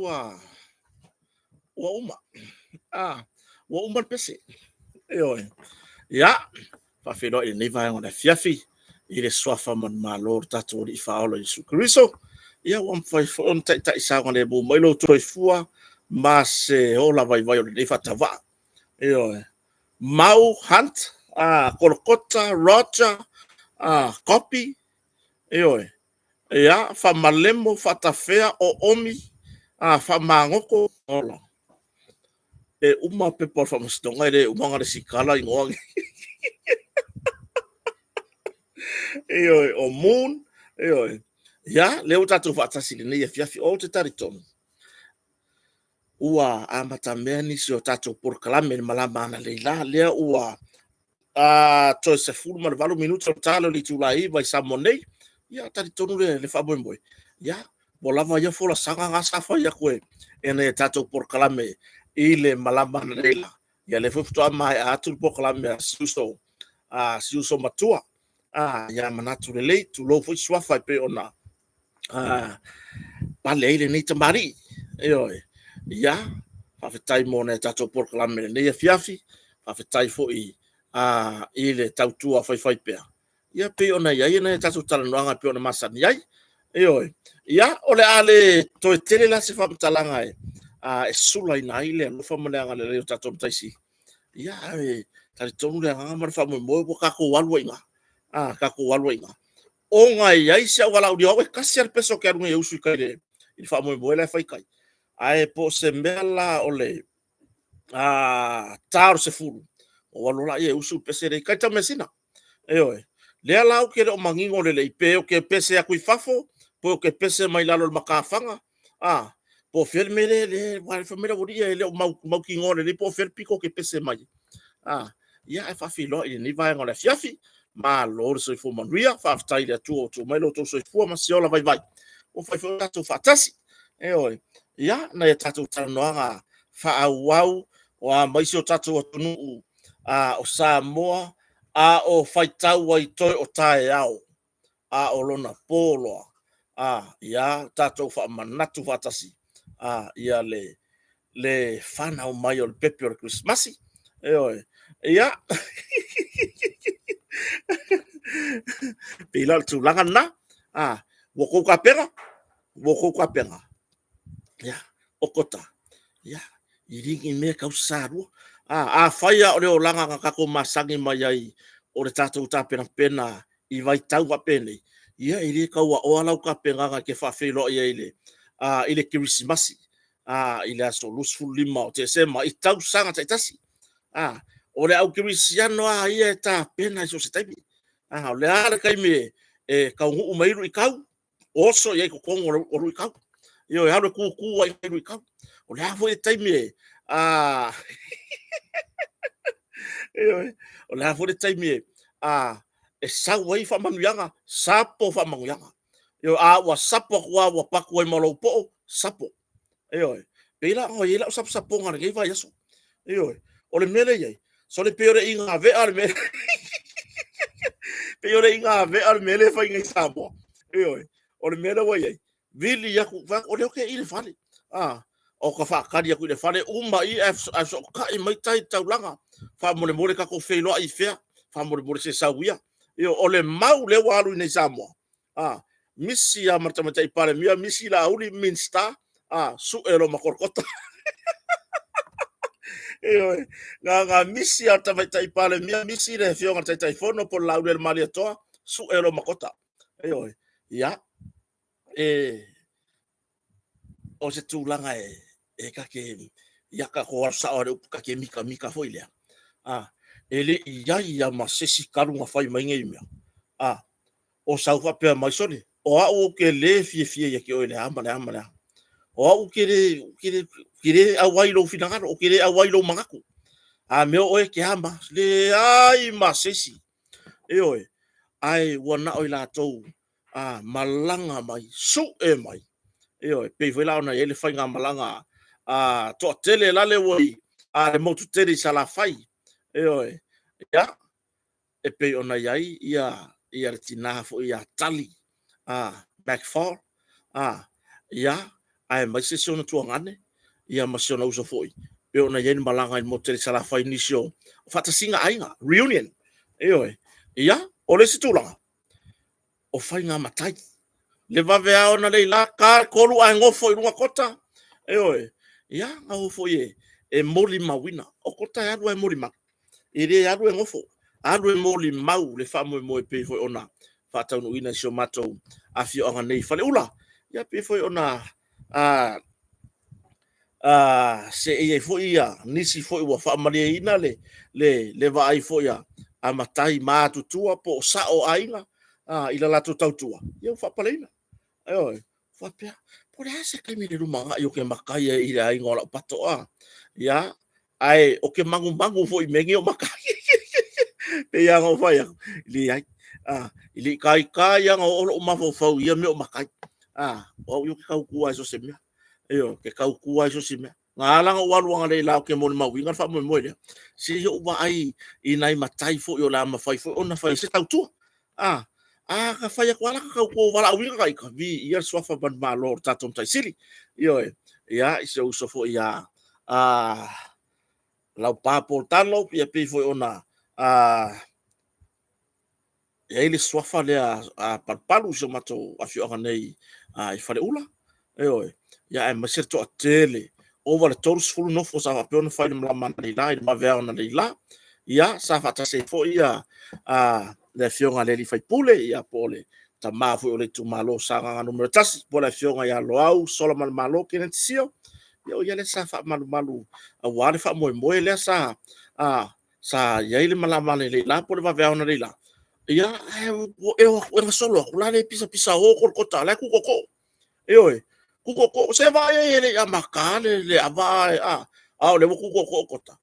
ua uma ua uma le pese io ia faafeloa i lenei vaega o le afiafi i le soafa manamālo le tatou o lii faaolo iesu keriso ia ua mafai foʻi ona taʻitaʻisaga le mumai loutou aifua ma se ola vaivai o lenei faatavaa io mau hunt kolokota roger copy io ia faamalemo faatafea o omi faamagoko ola e uma pepa o faamasinoga i le umaga le sikala igoagi io o moon io ia le o tatou faatasi lenei afiafi o te taritonu ua amatamea nisi o tatou porokalame le malama ana leila lea ua toe sefulu ma le 8 minuta o talo le itulaiva i samonei ia taritonu le faamoemoe ia mo lava ia folasaga gasafa ia koe ena e tatou porokalame i le malama ana leila ia le fefetoa mae atu le porokalame a siuso matua ia manatu lelei tulou foʻi suafa e pe ona pale ai lenei tamali io ia faafetai mo na tatou porokalame lenei afiafi faafetai foʻi i le tautua faifai pea ia pe ona iai na tatou talanoaga pe ona masani ai io ia o le a le toe tele la se faamatalaga e sulaina ai le alofa ma le aga lelei o tatou mataisi ia taritonu le agaga ma le faamoemoe ua kakou alu aiga kakou alu aiga onga iai se au alau dio e kasi al peso ke arunga usu kai le il fa mo boela fai kai ai po se mela ole tar se fulu o walola ia usu pese re kai ta mesina le alau ke o mangingo le ipe o ke pese a kui fafo po ke pese mai lalo makafanga po fermere le wa fermere wori le mau kingo le po fer pico ke pese mai ia e fa filo i ni vai ngole fiafi ma lor so fo manuia fa ftai le tu mai lo to so fo ma siola vai o fa fo tatu fatasi ia na e tatu tanoanga fa au o mai so tatu o tunu o Samoa o faitau ai toi o tae au o lona polo ia tatu fa manatu fatasi ia le fana o mai o pepe o Christmas ia Pila tu langan na woko ka penga ya okota ya iringi me ka usaru faia o le o langa ka ko masangi mai ai o le tatu ta pena i vai tau wa pene ia iri ka wa o ala ka penga ke fa felo ia ile Christmas ile aso lusful lima o te sema i tau sanga taitasi o le au Cristiano ia ta pena so se taipi o le ala kai me ka ngu mai ru ikau oso ia ko kongo o ru ikau io ha ku ai ru ikau o le avo e taimi o le avo e taimi e sa wai fa manuyanga sapo fa manuyanga io wa sapo wa paku ai malo po sapo pela o ia sapo sapo ngana ke vai aso o le mele ia so le peore inga ve al mele peore inga ve al mele fa inga sapo o le mele wa ia vili ya ku o le ke ile fale o ka fa kadi ya ku le fale i so ka i mai tai taulanga fa mo le ka ko feilo ai fea fa mo le se sawia o le mau le walu nei Samoa misi ya martamata i pare mia misi la uli minsta su elo makorkota nga misi ya tavata i pare mia misi le fio nga tai fono por la uli mali toa su elo makota ya o se tūlanga ka ke ia ka ko sa o ka ke mika foi le ele ia masesi karunga fai mai ngai mea o sa fa pe mai soni o ke le fie ya ke o le amala o ke le awai lo finanga o ke le awai lo mangaku me o ke ama le ai masesi ai wana o la tou malanga mai su mai pe foi la ona ele fai nga malanga to tele la le woi le motu tele sala fai ya e pe ona yai ia le tina fo ia tali backfall ya ai mai se siona tuangane ia masiona uso foi pe ona yen malanga in motel sala fa inisio fata singa ainga reunion oi ia o le situla o fai nga matai le vave ao na le la ka kolu ai ngofo i runga kota oi ia nga ofo e moli mawina o kota ya e moli ma i re ya ngofo alu e moli mau le fa mo pe foi ona fata no ina sio mato afio anga nei fale ula ia pe foi ona se e foi ia nisi foi wa fa malia ina le va ai foi a matai ma tutua po sa o ainga ila la tu tautua ia fa palena ai fa pe por essa que me ru manga yo que makai i ai ngola pato ia ai o que mangu foi mengi o makai pe ia ngo fa ia li ai ili kai yang o mafo fau ia me o makai o yo que kau kua so se me io ke kau kua so se me ngala ngo walu nga le la ke mo ma winga fa mo le si yo wa ai i nai matai fo yo la ma fai fo ona fai se tau tu ka fai ko ala ka kau ko wala winga kai ka vi ia so fa ban ma lor tatom tai sili io ia i so fo ia lau papo talo ia pe fo ona e ele swafa le a palpalu so mato a fio nei i fare ula ia e maserto a tele over the total full no for sa pe ona fai la mani la ma vea ona la ia sa fa ta se fo ia le fio nga le fai pule ia pole ta ma fo le tu malo sa nga numero tas po le fio nga ia lo au solo malo ke sio ia le sa fa malu a wale fa mo le sa sa ia ile malama le la po le va vea ona la ia e solo la le pisa o kota la ku koko ku koko se vai ele a makale le ava le ku koko kota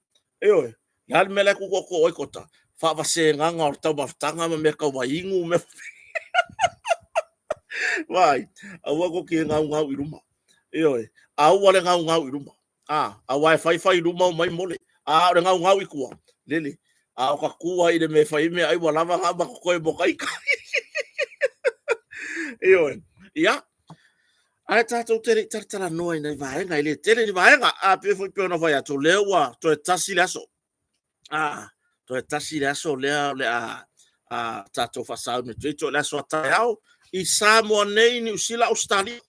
ya me la ku koko kota fa va se nganga o tau maftanga me ka wa ingu me vai awa ko ki ngau iruma awa le ngau iruma awa fai iruma mai mole le ngau ikua lele o ka kua i le me fai me ai wala va ba ko e bokai ia ai tatou tere tartara noa ina vaenga ile tere ni vaenga pe foi pe ona vai ato lewa to tasi laso to tasi laso le tatou fasau me to laso tao i Samoa nei ni usila Australia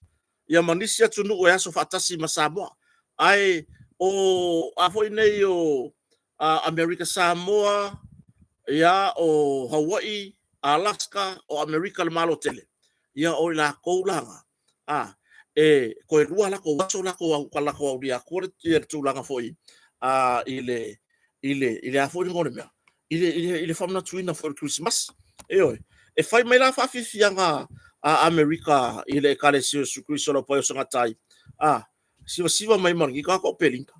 ia manisi atu nu o aso fatasi ma Samoa ai a foi nei o America Samoa ia o Hawaii Alaska o America le malo tele ia o la koulanga ko rua la ko waso la ko kala ko dia ko tu langa foi ile a foi ngone me ile famna tuina for Christmas e fai mai la fa fianga a America ile kale si su Christ lo poi so ngatai siva mai mangi ka ko pelinka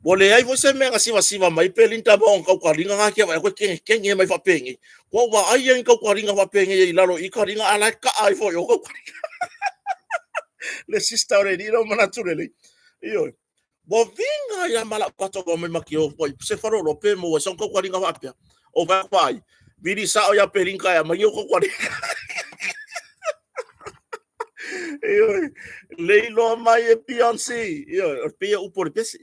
Bole ai você me siva mai pelinta bon ka ringa nga ke ko ke mai fa pengi ko wa ai en ka ringa fa pengi i lalo i ka ringa ala ka ai fo yo ko le sista ore di no naturally bo vinga ya mala pato ko me makio poi se faro lo pe mo son ko ringa fa pe o va pai vidi sa o ya pelinka ya mai ko ringa leilo mai e Beyoncé pe o por pesi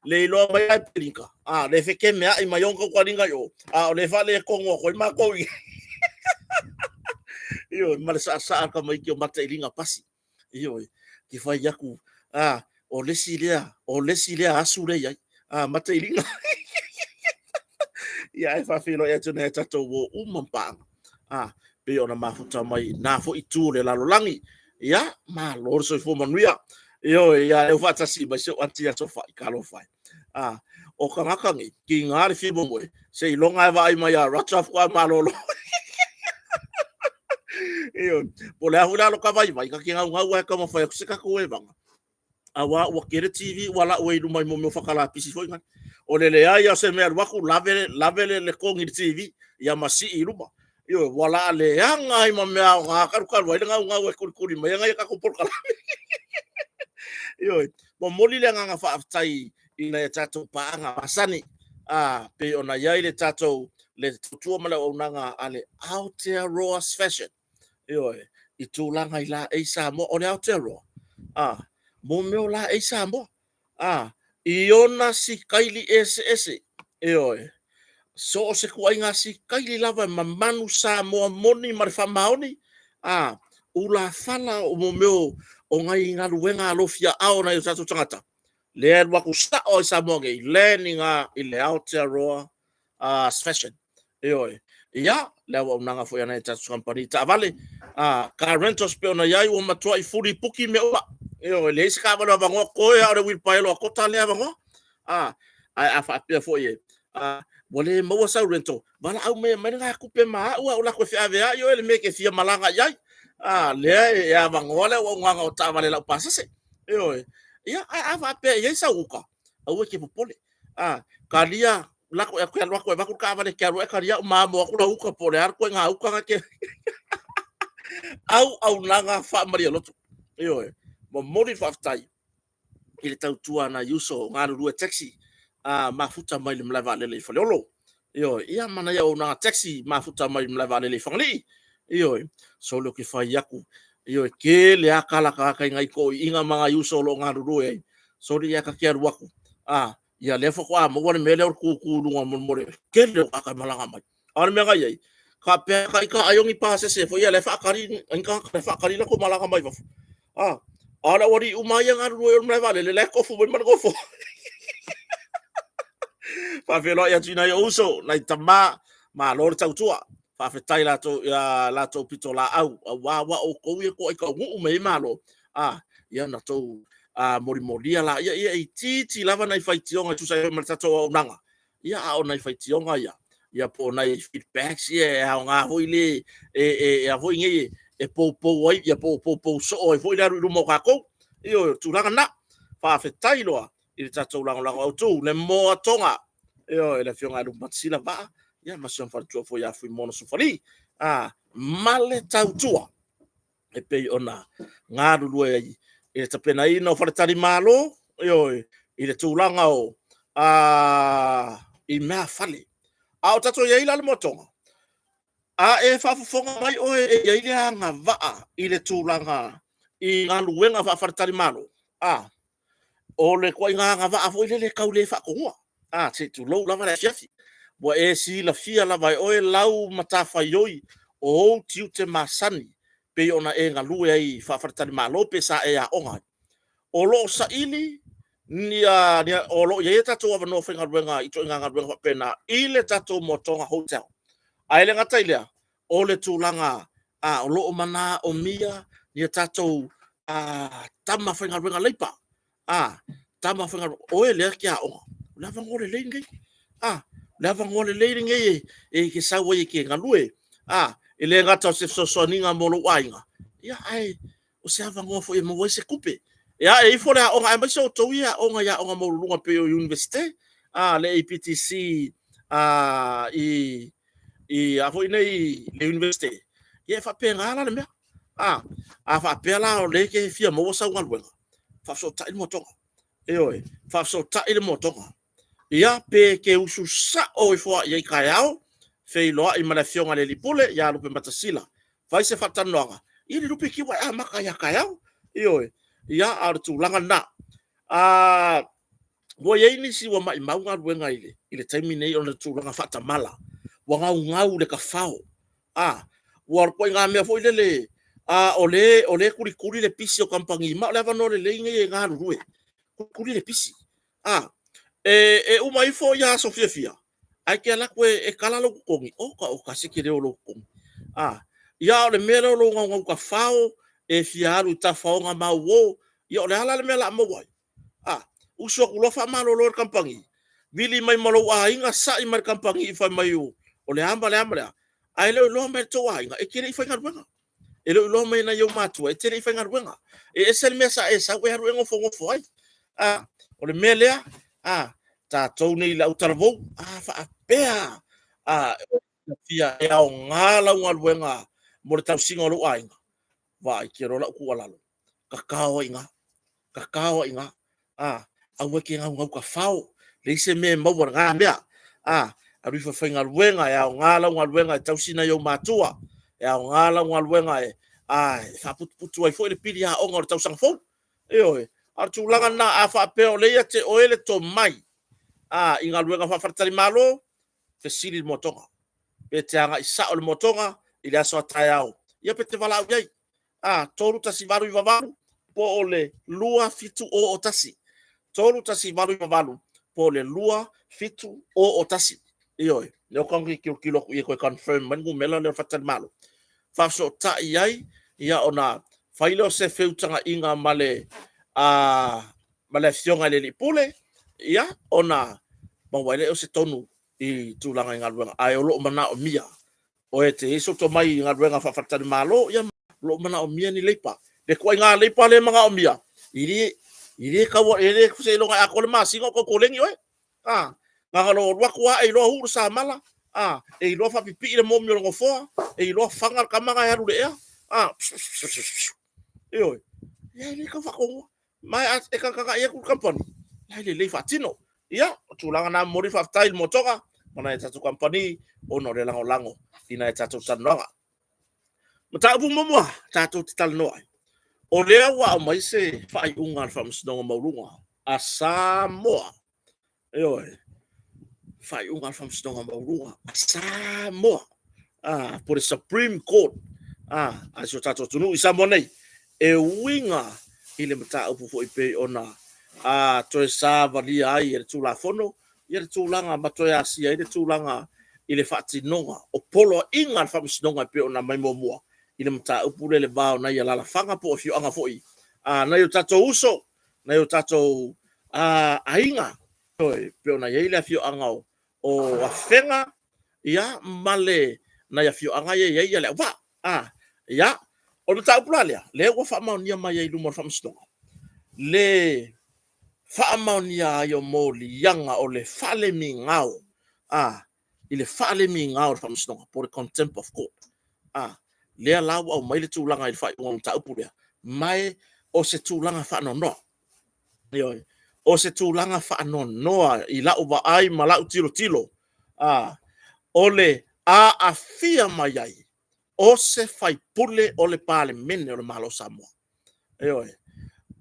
le lo mai ai pelinka le fe ke me ai mai ko ringa yo le fa le ko ngo ko ma ko mal sa ka mai ki o mata ilinga pasi ki fai yaku o lesi lea asu le ai mata ilinga ia e fa filo e tune tato wo umampa pe ona mafuta mai na fo itu le lalolangi ia ma lor so fo manuia ia e fa tasi ba se anti ato fa kalo fa o kangakangi ki ngari fi mo se ilonga vai mai a rata fa malolo po le hula lo ka vai ka ki ngau ka mo fa se ka ko e banga awa wa kere TV wala o ilu mai mo fakala pisi foi ngan o le ai se me wa ku lave le ko ngi TV ya masi iluma wala le anga i mo me nga ka wa ngau ku mai nga ka ko por kala mo moli le nga fa tai ina e tato pa nga pasani pe ona ya ile tato le tutua mala o nanga ale Aotearoa fashion i tūlanga i la e sa mo o le Aotearoa mo meo la e sa mo iona si kaili ese oi so se kuainga si kaili lava mamanu sa mo moni marifa maoni ula fala o mo meo o ngai ngā ruenga alofia ao na i tatu tangata le waku sa o sa mo ngai learning i le Aotearoa fashion oi ia le wa unanga fo yana tatu company ta vale ka rentos pe ona yai o matua i furi puki me ola le ska ba ba ngo ko ya o wil pailo ko ta le ba ngo a fa pe fo ye wale mo sa rento bala au me nga ku pe ma o la ko fi ave yo le me ke fi malanga yai le ya ba ngo le o nga o ta vale la pasa se ia a fa pe ye sa uka au ke popole kalia la ko ya ko ba ku ka vale ke ro e kalia ma mo ku la uka pole ar ko nga uka ke au nanga fa maria lotu mo mori fa tai ile tau tua na yuso nga ru taxi mafuta mai le mlava le faleolo ia mana ya una taxi mafuta mai mlava le fangli so lo ke fa yaku ke le akala ka ngai ko inga manga yuso lo nga ru so ri ya ka kia ruaku ia le fo kwa mo wona mele ku lunga mo more ke le aka malanga mai ar me ngai ka pe ka ayongi pase se fo ia le fa kari inka le fa kari la ko malanga mai ala wari umaya nga ru mlava le ko fu mo ko fu fa velo ya tina yo uso na tama ma lor tau tua fa fetai la to pito la au wa o ko ye ko ka u me malo ya na to mori la ya titi lava na faitionga tu sai ma tato nanga ya o na faitionga ya po na feedbacks ya nga hoile ya hoinge po wai ya po so o foi la ru mo ka ko tu langa na fa fetai lo i tato langa o tu le mo tonga ele fionga lu matsila va ya mason fa tu fo ya fu mono sufali male tautua e pe ona ngaru lu e te pena ino fa tari malo i le tulanga o i mea fale au tato ya ila le motonga e fa fonga mai ya ila nga va i le tulanga i ngalu wenga fa tari malo o le ko nga va fo ile le kaule fa ko se tu lo lava la fiafi bo si la fia lava o lau matafa yoi o tiu te masani pe ona nga lue ai fa fartani malo pe sa a onga o lo sa ili nia o lo ye tato wa no fenga ruenga ito nga ruenga pena ile tato motonga hotel ai le ngata ile o le tulanga o lo mana o mia nia tato tama fenga ruenga leipa tama fenga o le kia onga lava ngole leinge lava ngole leinge ke sawa ke ngalue ele ngata se so ninga molo wainga ya ai o se ava ngofo e mo se kupe ya e fora o nga so to ya onga mo lunga pe university le APTC i a foi nei le university ye fa pe ngala le me fa pe la o le ke fia mo sa ngalwe fa so ta il moto fa so ta il moto ia pe ke usu sa o i fo ia kaiao fe loa i mana fionga le lipule ia lupe matasila vai se fatanoanga i le lupe kiwa maka ia kaiao ia ar tu langa na wo ye ni si wa mai maunga ruenga ile taimi nei ona tu langa fatamala wa ngau le kafao war ko nga me fo ile ole kuri le pisi o kampangi ma le vano le nge nga ruwe kuri le pisi uma ifo ya sofia ai ke la kwe e kala lo kongi o ka sikire o lo kongi ya le mero lo ngau ka fao e fiaru ta fao nga ma wo ya le hala le mela mo wai uso ku lo fa malo lo kampangi vili mai malo inga sa i mar kampangi fa mai o le amba ai lo me to inga e kire fa ngar banga e lo me na yo matu e tere fa ngar banga e sel mesa e sa we haru ngofo ai o le melea ta tone la utarvo fa apea fia e au ngala unga mo ta singa lo ainga vai kero la ku ala kakao inga au ke ngau ka fao le se me mo nga mea a rifa fainga luenga e au ngala luenga tau sina yo matua e au ngala luenga fa putu ai foi le pili a onga tau sang fo Io ar tulaga na a fa pe o le te o ele to mai inga luenga fa fartali malo te sili motonga pe te anga isa o le motonga i le aso tai au ia pe te vala uai tolu tasi valu i vavalu po o le lua fitu o tasi tolu tasi valu i vavalu po le lua fitu o tasi io le kongi kilo ku ko confirm man ngu mela le fartali malo fa so ta iai ia ona failo se feutanga inga male male fionga le pule ia ona mawale o se tonu i tulanga inga luenga ai o lo mana o mia o e te iso to mai inga luenga fa fatani malo ia lo mana o mia ni leipa le ko inga leipa le manga o mia ili ka wa ele se lo ga ko le masingo ko kolengi oi nga lo wa kwa e lo hu sa mala e lo fa pipi le mo mi lo fo e lo fanga ka manga ya ru le oi ia ni ka fa ko mai e ka ia ku company lai le fatino ia tulanga na mori fa style motoka mana e tatu company ono le lango ina e tatu tanonga mata bu mo tatu tal no o le wa mai se fa unga fa msnonga maulunga a Samoa oi fa unga fa msnonga maulunga a Samoa por the Supreme Court a so tatu tunu i Samonei e winga ile mata upu fo ipe ona to sa valia ai e tu la fono e tu langa mato ya si e tu langa ile fati nonga o polo inga fa msnonga pe ona mai mo ile mata upu le va na ya la fanga po fi anga foi na yo tato uso na yo tato ainga pe ona ye ile fi anga o afenga ya male na ya fi anga ye ya le va ya o le tau plalia le wa fa ma nia mai lu mo fa msnonga le fa ma nia yo mo li yanga o le fale mi ngao ile fale mi ngao fa msnonga por contempt of court le la wa mai le tulanga il fa on tau pulia mai o se tulanga fa no yo o se tulanga fa no i la uba ai mala tilo ole afia mai ai o se fai pule o le pale mene o le malo Samoa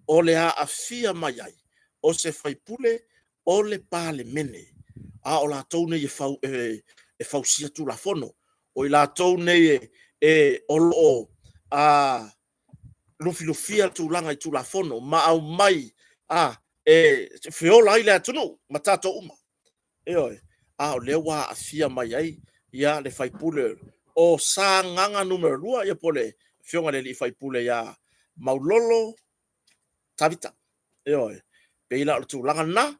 o le afia mai ai o se fai pule o le pale mene o la tone e fausia tu la fono o la tone o lo lufilufia tulanga i tu la fono ma au mai feola i le atunu matato uma o le wa afia mai ai ia le fai pule o sa nganga numero 2 ia pole fionga le fai pule ia maulolo tavita pe ila tu langa na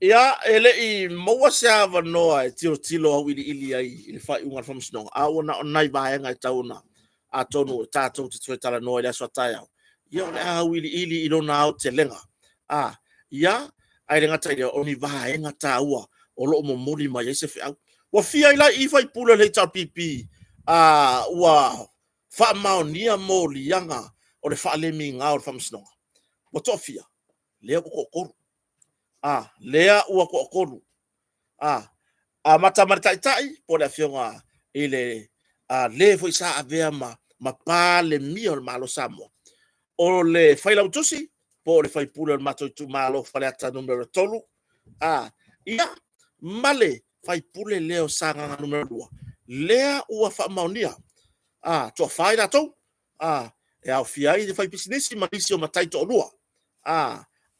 ia ele i moa sa va no ai tilo au ili ai le fai unga from snow ona nai vai nga tauna tonu tato te tala no ia so tai ia le au ili i lona au te lenga ia ai lenga tai oni vai nga taua o lo mo moli mai se fa wa fia ila i fai pule le ta pipi wa fa maonia moli yanga o le fa le minga o from snow o tofia lea ko koru lea ua ko koru mata martai tai po le fionga ile le foi sa avea ma pa le mio malo Samoa o le fai la tusi po le fai pula mato tu malo fale ata numero tolu ia male fai pule leo sanga numero 2 lea ua fa maonia to fai la to e au fiai de fai business malisi o matai to lua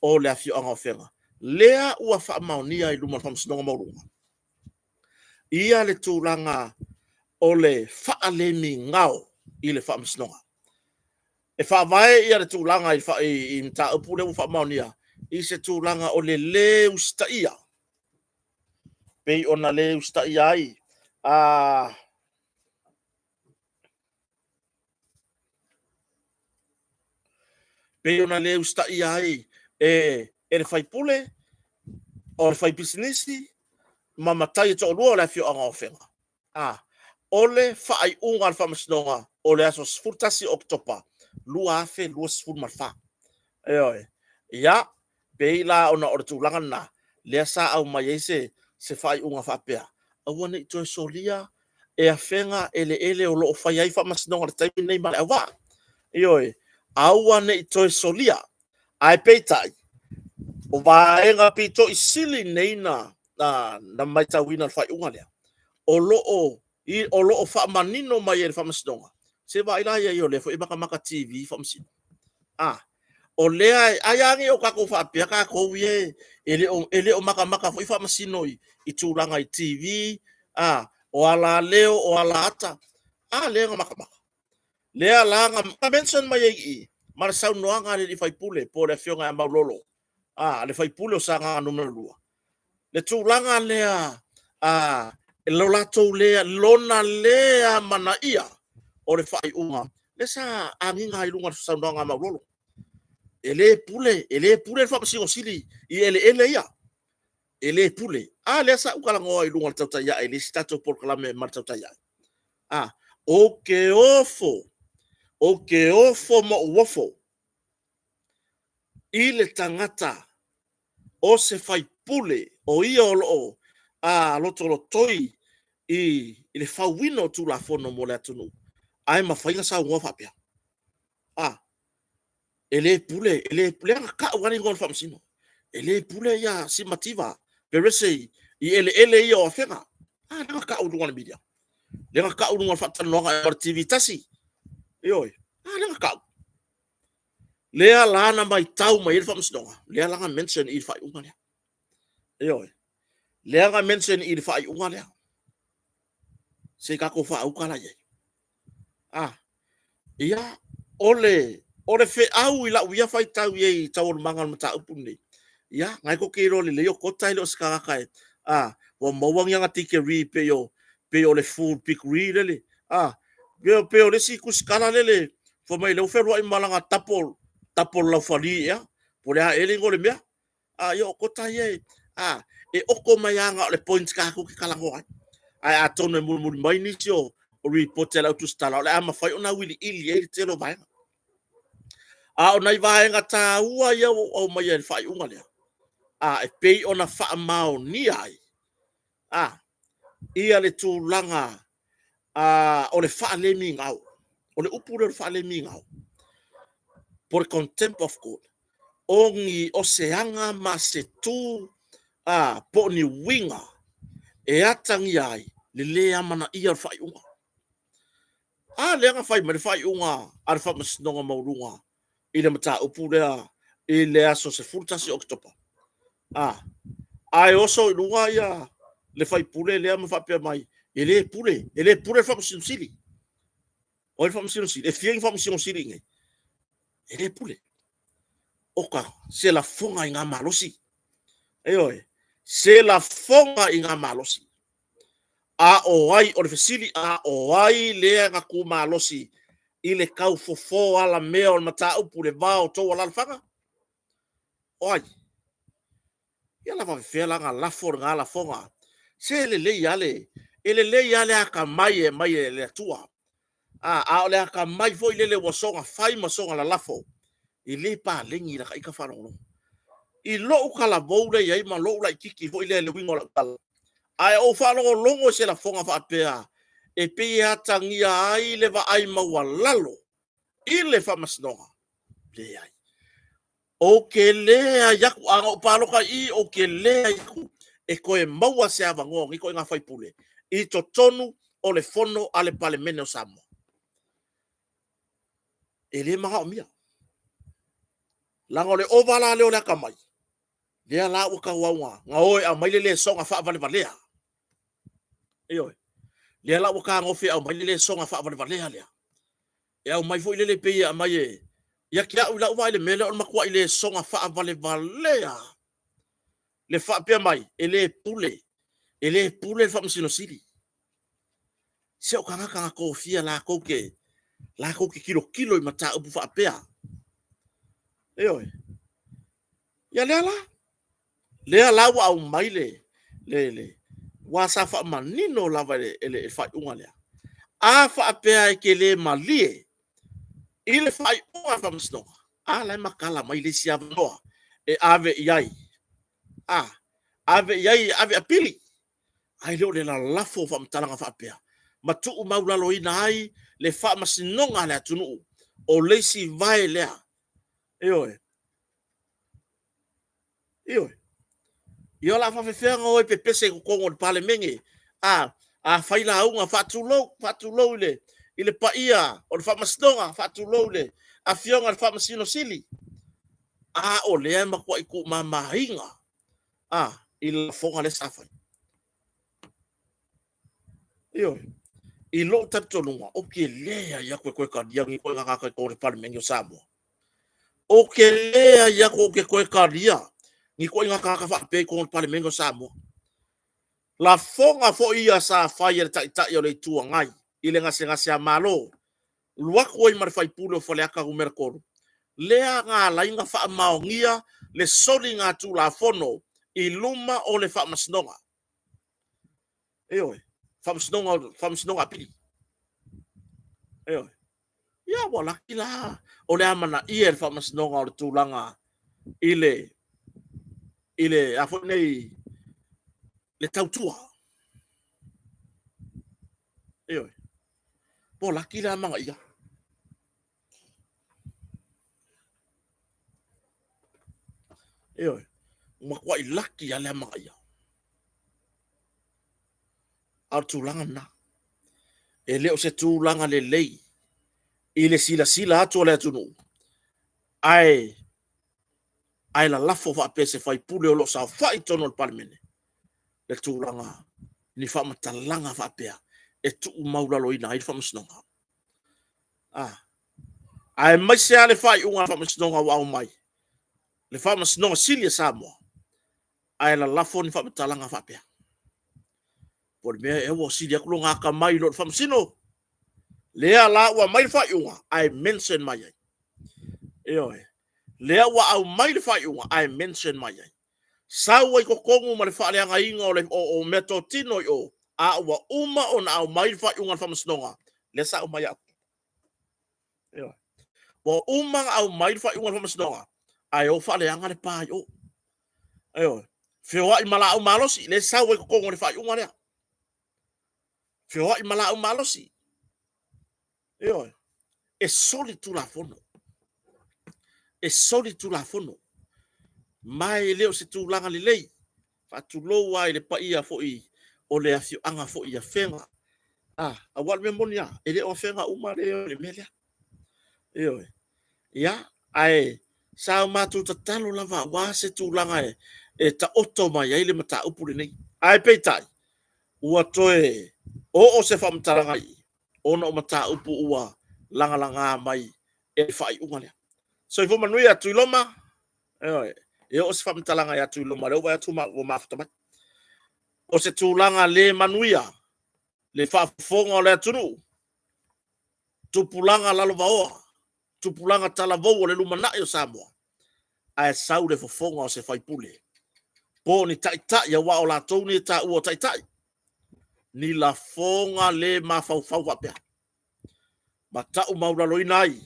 o le afio anga ofenga lea ua fa maonia i luma fam snonga maurunga ia le tulanga o le fa le mi ngao i le fam snonga e fa vai ia le tulanga i mta upu le fa maonia i se tulanga o le ustaia pe ona le ustaia ai pe ona le ustaia ai e le fai pule o le fai businessi ma matai to lo la fio anga ofenga ole fai unga fa masnonga ole aso sfurtasi oktopa lua afe lua sfur marfa ya beila ona ortulanga na le sa au mai se fai unga fa pea awana to solia e afenga ele o lo fai ai fa masnonga tai nei mala wa aua ne itoe solia ai peitai o vaenga pito isili neina na mai tawina fai unga lea o loo fa manino mai e fa masdonga se va ila ya yo le fo ibaka maka TV fa msi o lea ayangi o kako fa pia ka ko wie ele o maka fo fa masino i tulanga i TV o ala leo o ala ata lea maka lea langa ka mention mai i mar sau noanga le fai pule po le fionga ma lolo le fai pule o sanga numero 2 le tulanga lea lo lato lea lona lea mana ia o le fai unga le sa anginga i lunga sau noanga ma lolo ele pule fa pasi o sili i ele ia ele pule le sa ukala ngo i lunga tauta ia ele stato por klame mar tauta ia o ke ofo mo wofo i le tangata o se fai pule o ia o loo loto lo toi i le fauino tu la fono mo le atunu ai mafainga sa ngofa pia ele pule ka wani ngol famsino ele pule ya simativa perese i ele ia o fenga na ka udunga media le ka udunga fatano nga TV tasi yoi na ka lea lana mai tau mai ilfa msdonga lea langa mention i fai unga lea yoi lea nga mention i fai unga lea se kako fa ukala ye ia ole fe au ila uia fai tau ye tau mangal mata upuni ia ngai ko kiro le yo kota ile skaka kai wo mawang yang atike ri pe yo le full pick ri le pe o le si kuskala le fo mai le ferro i malanga tapol la fali ya por ya ele ngole mea yo kota ye e oko mai anga le points ka ku kala ngo ai atone mul mai ni tio o report la tu stala le ama fai ona wili ili e te lo vai o nai vai nga ta ua ia o mai e fai unga lea e pei ona fa mau ni ai ia le tu langa o le fa le mi ngau o le upu le fa le mi ngau por contempt of God ongi o seanga ma se tu po ni winga e atangi ai le lea mana ia fai unga le nga fai me fai unga ar fa masnonga maurunga ile mata upu lea ile aso se furtasi oktopa ai oso lunga ia le fai pule le ma fa pe mai ele pule fa msili o fa msili e fien fa msili nge ele pule oka se la fonga inga malosi se la fonga inga malosi o ai o le fesili o ai le nga ku malosi ile kau fofo ala mea o mata upu le vao to ala fanga oi ia la va fela nga la for nga la fonga se le yale ele le yale aka mai le tua o le aka mai foi le wasonga fai masonga la lafo ile pa lengi la ka fa no i lo kala boule ye ma lo la kiki foi le wingo la kala ai o fa lo longo se la fonga fa pea e pe atangia ai le va ai mawalalo ile fa masnonga le ai o ke lea yaku anga palo ka i o ke lea yaku e koe maua se avango i koe nga fai pule i to tonu o le fono ale pale mene o Samoa e le maha o mia langa le ovala leo le akamai lea la uka waunga nga oe a maile le songa faa vale valea lea la uka ngofi a maile le songa faa vale valea lea e au mai fo ile le pei a mai ia kia ula uwa ile mele on makua ile songa faa vale valea le faa pia mai ele pule fa msino siri se o kanga ko fia la ko ke kilo i mata upu fa pia ya lea la wa au mai le wa sa fa manino la va ele fa unga lea a fa pia ke le malie ile fa unga fa msino la makala mai le sia noa e ave yai ave apili ai lo le la lafo fa mtalanga fa pea matu maulalo ina ai le fa masinonga le atunu o leisi vai lea. Ioe. Io la whawhewhenga oi pe pese ko kongo le pale menge. A whaila aunga whatulou ile paia o le whamastonga whatulou le. A fionga le whamasino sili. O lea makua iku mamahinga. I fonga le safai. Io. I lo tatonunga o ke lea ya koe ka dia ngi koe ngaka ko le pale menge o Samoa. O ke lea ya koe ka dia ngi koe ngaka ka pe ko le pale menge o Samoa. La fonga fo ia sa fai e tai o le tua ngai. I le ngase a malo. Luako i marfai pulo fo le aka umerkoro. Lea ngā lainga wha maongia le soli ngā tū la fono i luma o le wha masnonga. Eoi, wha masnonga pili. Eoi, ia wala ki la. O le amana i e wha masnonga o le tūlanga i le a fo nei le tautua. Eoi, po laki la manga ia. Eoi, makua i laki a le manga ia. Au tūlanga na. E leo se tūlanga le lei. I le sila atu le atunu. Ai la lafo fa pese fai pule o lo sa fai tono le parmene. Le tūlanga ni fa matalanga fa pea. E tu maula lo ina i fa masnonga. Ai mai se ale fai unga fa masnonga wa mai. Le fa masnonga silia Samoa. Ai la lafo ni fa matalanga fa pea. Por me e wo silia kulunga ka mai lo fa masino. Lea la wa mai fa unga I mention mai. Eoi. Lea wa au mai le fa unga I mention mai. Sawa ko kongu ma le fa le anga inga o metotino o a wa uma on au mai fa unga fa masnonga. Le sa o mai a. Eoi. Wa uma au mai fa unga fa masnonga. Ai o fa le anga le pa yo. Eoi. Fewa I mala au malosi le sawa ko kongu le fa unga le. Fewa I mala au malosi. Eoi. E soli tu la fono. E soli tu la fono. Mai leo se tu langa le lei. Fa tu lo wa le pa ia fo I o le afio anga fo ia fenga. A wal me monia e le o fenga uma le melia. Eoi. Ya, ai sa ma tu tatalo lava wa se tu langa e ta oto mai ai le mata upu le nei. Ai peitai. Ua toe o se fa mtaranga I. Ona o mata upu ua langa mai e fai unga lea. So i fo manui atu iloma. Eoi. E o se fa mtalanga atu iloma. Leo vai atu o mafuta mai. O se tūlanga le manuia. Le fa fonga le atunu. Tupulanga lalo vaoa. Tupulanga talavou le lumana o Samoa. Ai sau le fonga o se fai pule. Po ni tai ya wa o la tau ni ta ua tai. Ni la fonga le mafau wapea. Ma tau maura loinai.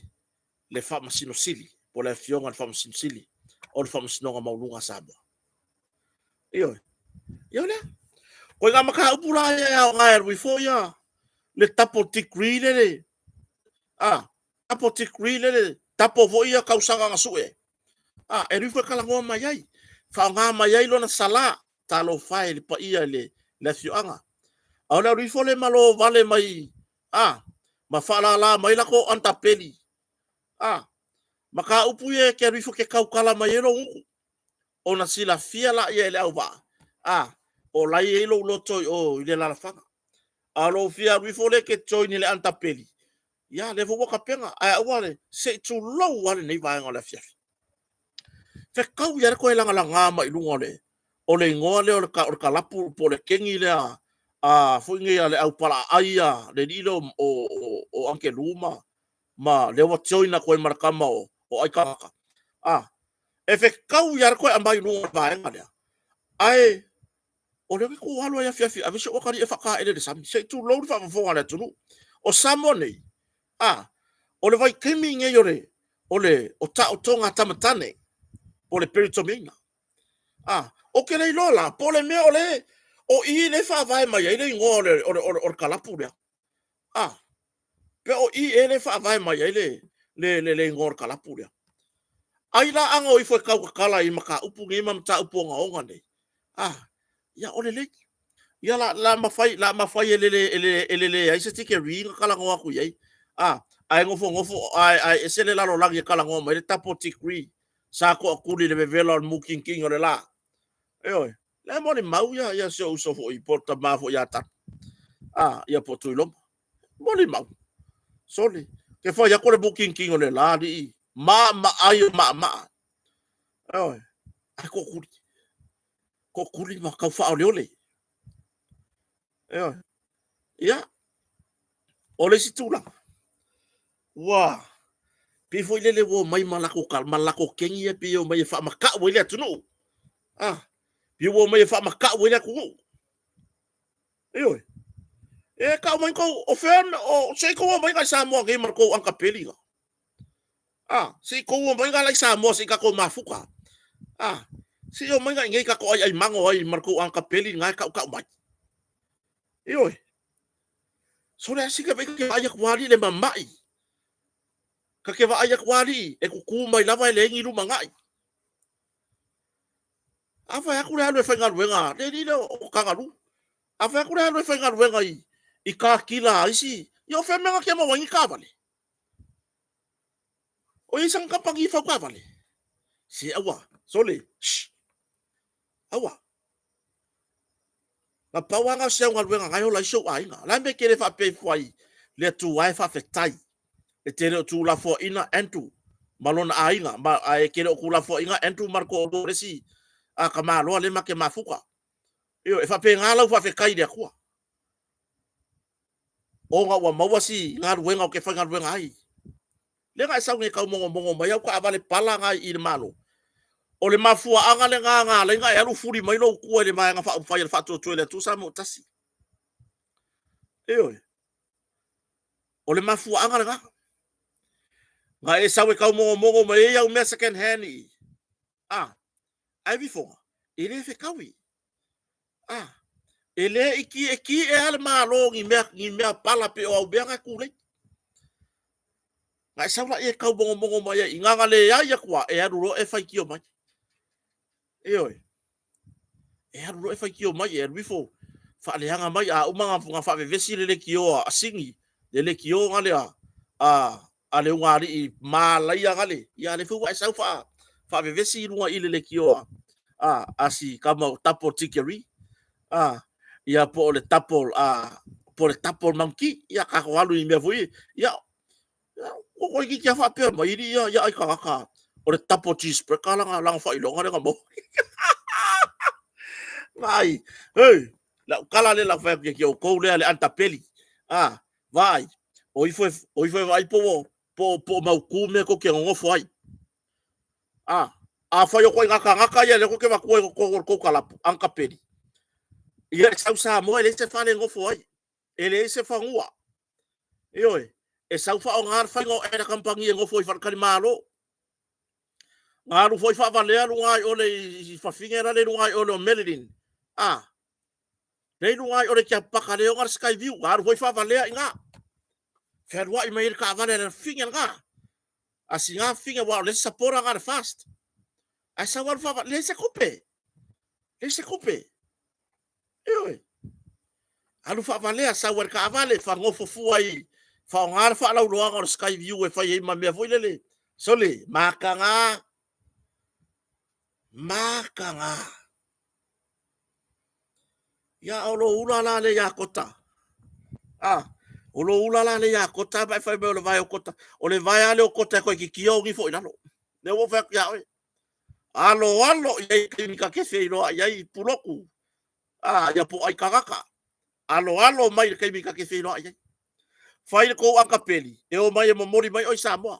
Le fa masino sili. Po le fionga le fa masino sili. O le fa masino maulunga Samoa. Iyo. Iyo le. Koe ngā maka upura ya o ngā erwi ya. Le tapo tikri le. Tapo tikri le. Tapo fo ia kausanga ngasue. Erwi fo kalangoa mai ai. Fa ngā mai ai lona sala. Talo fai le pa ia le fioanga. Au le rifo le malo vale mai. Ma fala la mai lako antapeli. Maka upu ye ke rifo ke kaukala mai ero unku. Ona sila fia la ia le au ba. O lai e lo toi o ile la fanga. Alo fia rifo le ke toi ni le antapeli. Ya le fo waka penga. Ai wale se tu lo wale nei vai ngola fia. Fe kau ya ko langa langa mai lunga le. O le ngoa le o ka lapu po le kengi le fo ngi ale au pala aia le dilo o anke luma. Ma le wa joina ko markama o ai kaka. E fe kau ya ko ambai lunga vai ngale. Ai o le ko walo ya fiafi a viso o kari e faka ele de sam se tu lo fa fo ala tu o samone o le vai kemi nge yore o le o ta o tonga tamatane o le peritomina o ke le lola po le me o le o I le fa vai mai ele ngo o kalapu le pe o I ele fa vai mai ele le ngor kala puria ai la anga o ifo kau kala I maka upu ngi mam ta upu nga onga nei ya ole le ya la mafai ele ai se tike ringa kala ngo aku yai ai ngofo ai esele la lo lagi kala ngo mai tapo tikri sa ko akuli le vela muking king ole la oi le mo ni mau ya so fo I porta ma fo ya ta ya po tu lo mo ni mau soli ke fo ya ko le booking king ole la di ma ai ma oi ko kuli ma ka fa ole oi ya ole si tu la wa pe foi le wo mai malako kengi e pe o mai fa maka o le tunu pe wo mai fa maka o le ku e ka mai ko o fen o sei ko mai ka sa mo ke mar ko an kapeli sei ko mai ka lai sa mo sei ka ko mafuka sei o mai ka ngai ka ko ai mango ai mar ko an kapeli ngai ka mai so le sika be ke ai ko ali le mamai ka ke va ayak wali e ku mai lava le ngi lu mangai afa ya kura le fenga wenga le ni o kangaru afa ya kura le fenga wenga I ka kila isi yo fe menga ke mo wangi ka vale o isang ka pagi fa ka vale si awa sole awa na pawanga se nga wenga ngayo la show ai nga la me ke le fa pe foi le tu wai fa fe tai e tere tu la fo ina entu malona ainga ma ai kere ku la fo inga entu marko o resi ka malo le make mafuka e fa pe ngala fa fe kai de ku o nga wa mawasi nga ruenga o ke fa nga ruenga ai le nga sa nge ka mongo mai ka avale pala nga I malo o le mafua anga le nga le nga ya lu furi mai lo ku le mai nga fa fa to le tu sa mo tasi o le mafua anga le nga e sawe ka mongo mai ya me second hand ai before ele fe kawi ele iki e al malo ngi me pala pe o be nga ku le nga sawa e ka mongo mai nga le ya kwa e aru e fa ki o mai e aru e fa ki o mai e before fa le hanga mai o manga fa vesi le ki o asingi le ki o nga le ale ngari malai ngale ya le fu wa sa fa vesi lunga ile ki o asi kama tapo tikeri ya po le tapo manki ya ka ko alu me foi ya ko ki fa pe mai ya ai ka o le tapo cheese per kala nga fa ilonga nga mo vai la kala le la fa ki o ko le anta peli vai o foi vai po mau kume ko ke ngo foi fa yo ko ngaka ya le ko ke va ko kala anka peli ia sa mo ele se fale ngo foi ele se fa ngua e sa fa o ngar fa ngo era kampangi ngo foi fa kali malo ngaru foi fa vale lu ngai ole fa fingera le ngai ole melodin le ngai ole kia pakale ngar sky view ngaru foi fa vale nga ferwa I mai ka vale le finger nga asinga finger wa le sapora ngar fast asa war fa le se coupe alu fa vale asa war ka vale fa ngofo fuai fa ngar fa la lo ngar sky view e fa ye ma me foi le sole makanga ya olo ulala le ya kota olo ulala le ya kota ba fa be le vai o kota o le vai ale o kota ko ki kio ngi fo inalo le wo fa ya alo ye ki ka ke fe lo ya I puloku ya po ai kakaka alo mai ke mi ka ke fe lo ya fa ko aka peli e o mai mo mori mai o Samoa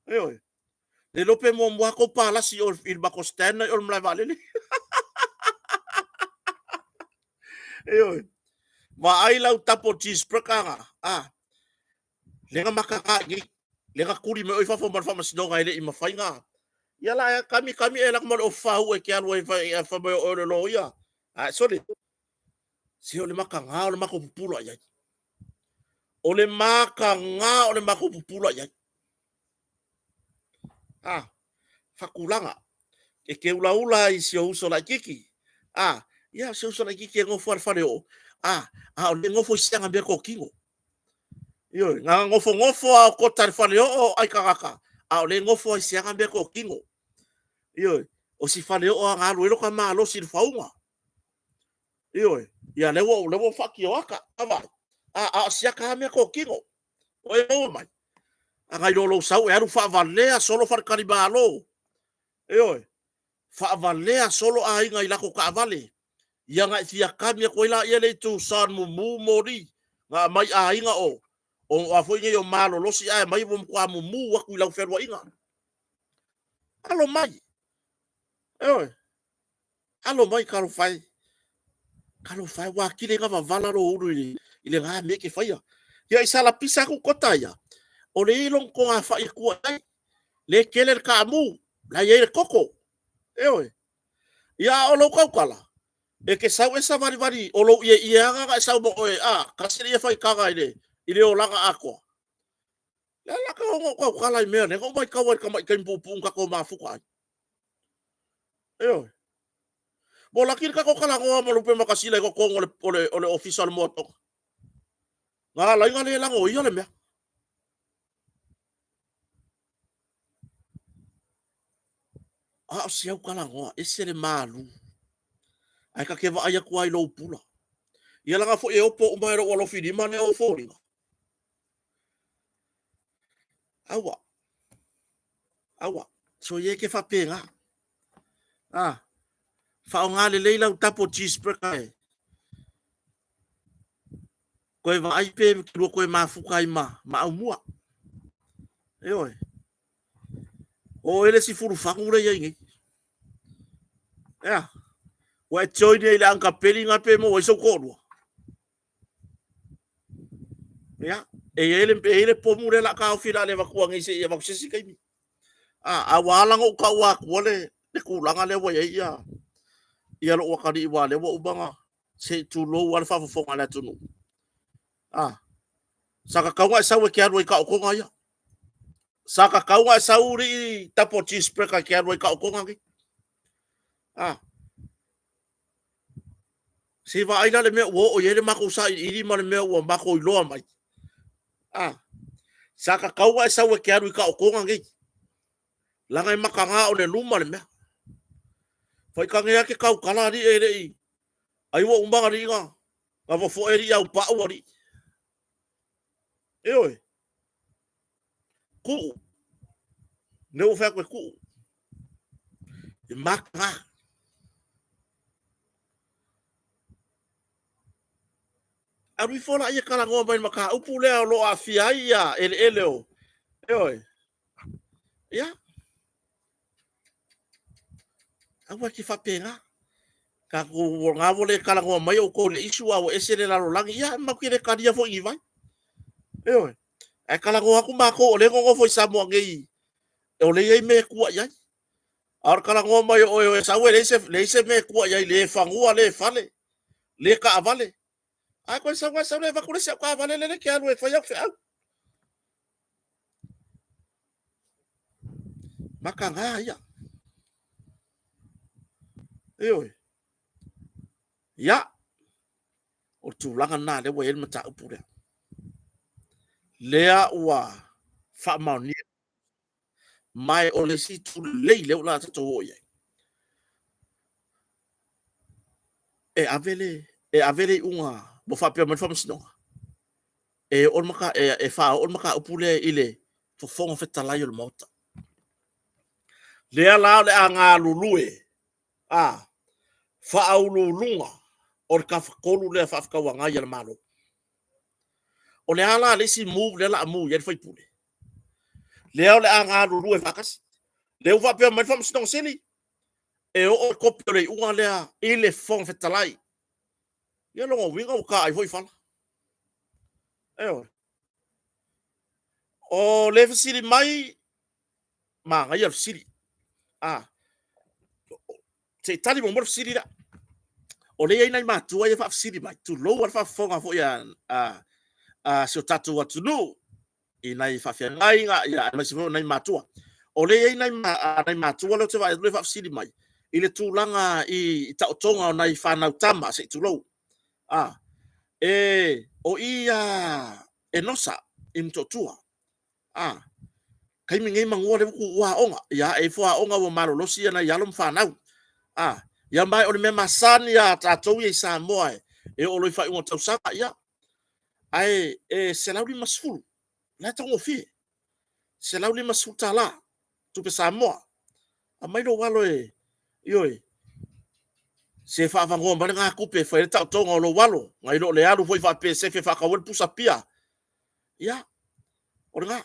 le lope mo ko pala si o il ba costena o mla vale ma ai lau tapo cheese prakanga lenga makaka gi lenga kuri me oi fa fo marfa mas donga ile I mafainga ya la kami elak mal o fa u e ke alwa fa me o lo ya sorry si o le makanga o le mako pupulo ya o le makanga o le mako pupulo ya fakulanga ke ula i si uso la kiki ia si uso la kiki ngofo al fare o o le ngofo sianga be ko kingo yo nga ngofo a ko tar fare o ai kakaka o le ngofo sianga be ko kingo yo o si fare o nga lo ka malo si faunga yo ia lewo faki o aka ava siaka me ko kingo o mai ngai lo sau e aru fa valea solo far karibalo fa valea solo a inga ila ko ka vale ia ngai fia kamia ko ila ia le tu san mu mori nga mai a inga o afo inga yo malo lo si ai mai bom kwa mu wa ku ila ferwa inga alo mai alo mai karo fai wa kile nga vala ro uru ile nga me ke fai ia isala pisa ku kota ia o le ilong ko nga fai ku ai le keler ka mu la ye koko ia o lo kala e ke sau esa vari o lo ia nga sau mo kasiri e fai kaga ile o langa ako la ka ko kala me ne ko mai ka mai ka pupung ka ko mafuka bola kir ka ko kala ko mo lupe makasila ko ole official moto nga la ngale la ngo ia le me si au kala ngo ese le malu ai ka ke va ai ku ai lo pula ia langa fo e opo o mai ro lo fidi mane o fori awa so ye ke fa penga fa o ngale leila tapo cheese prekai ko va ai pe ki ko ma fukai ma umua o ele si furu fangure ye ngi wa join ile anka peli nga pe mo so ko ele pomure la ka ofila le va ku ngi se ye va sisi kai mi awala ngo ka wa ko le ku langa le wa ia lo wa ka di wa le wa ubanga se tu lo wa fa fo ngala tu no saka ka wa sa we ke ro ka ko nga ya saka ka wa sa uri tapo cheese preka ke ro ka ko nga ki se va ai le me o ye le mako sa i ma le me o mako lo mai saka ka wa sa we ke ro ka ko nga ki la ngai makanga o le luma le me fai ka ngia ke kau kala ri e ai wo umbanga ri nga va fo eri au pa ori ku ne o fa ku e maka ari fola ia kala ngo mai maka upu le lo afia ia ele o ia awa ki fa penga ka ko nga vole kala ngo mai o ko le isu au esere la lo langi ia ma ki le kadia fo i vai e kala ngo aku ma ko le ngo fo sa mo ngi o le ye me ku ia ar kala ngo mai o sa we le se me ku ia le fangua le fale le ka avale ai ko sa le va ku se ka avale le ke alu e fa ia fa makanga ia ya o tulanga na le we mata upure lea ua fa mauni mai o le si tu lei le la to ye avele unga bo fa pe mo fa msino on maka fa on maka upule ile fo fonga feta la yo mota lea la le anga lulue fa au lulunga or ka fa kolu le fa ka wanga ya malo o le ala le si move le la mu ye fa pule lea le anga lulue fa kas le fa pe mo fa msino seli o kopere unga lea ile fonga feta lai ia longo winga o ka ai foi fala o le fasiri mai ma ngai al fasiri te tali mo fasiri da o le ai ma tu ai fa fasiri mai tu lo wa fa fonga fo ya so tatu wa tu no i nai fa fia ngai nga ya ma si nai ma tu o le ai nai matua le te vai le fafsili mai i le tūlanga i tautonga o nai whanau tama se tūlou. O ia e nosa i mtotua. Kai mi ngai mangua le wuku ua onga. Ia e fua onga wa marolosi ana yalom whanau. Ia mai o le me masani a tātou i Samoa e o loi whai unga tausanga ia. Ai se lauri masfulu. Lai tango fie. Se lauri masfulu tā la. Tupe Samoa. A mai lo walo ioi. Se whaawangoa mare ngā kupe whaere tau tonga o lo walo. Ngai lo le aru foi whape fe whakawel pusa pia. Ia. O ngā.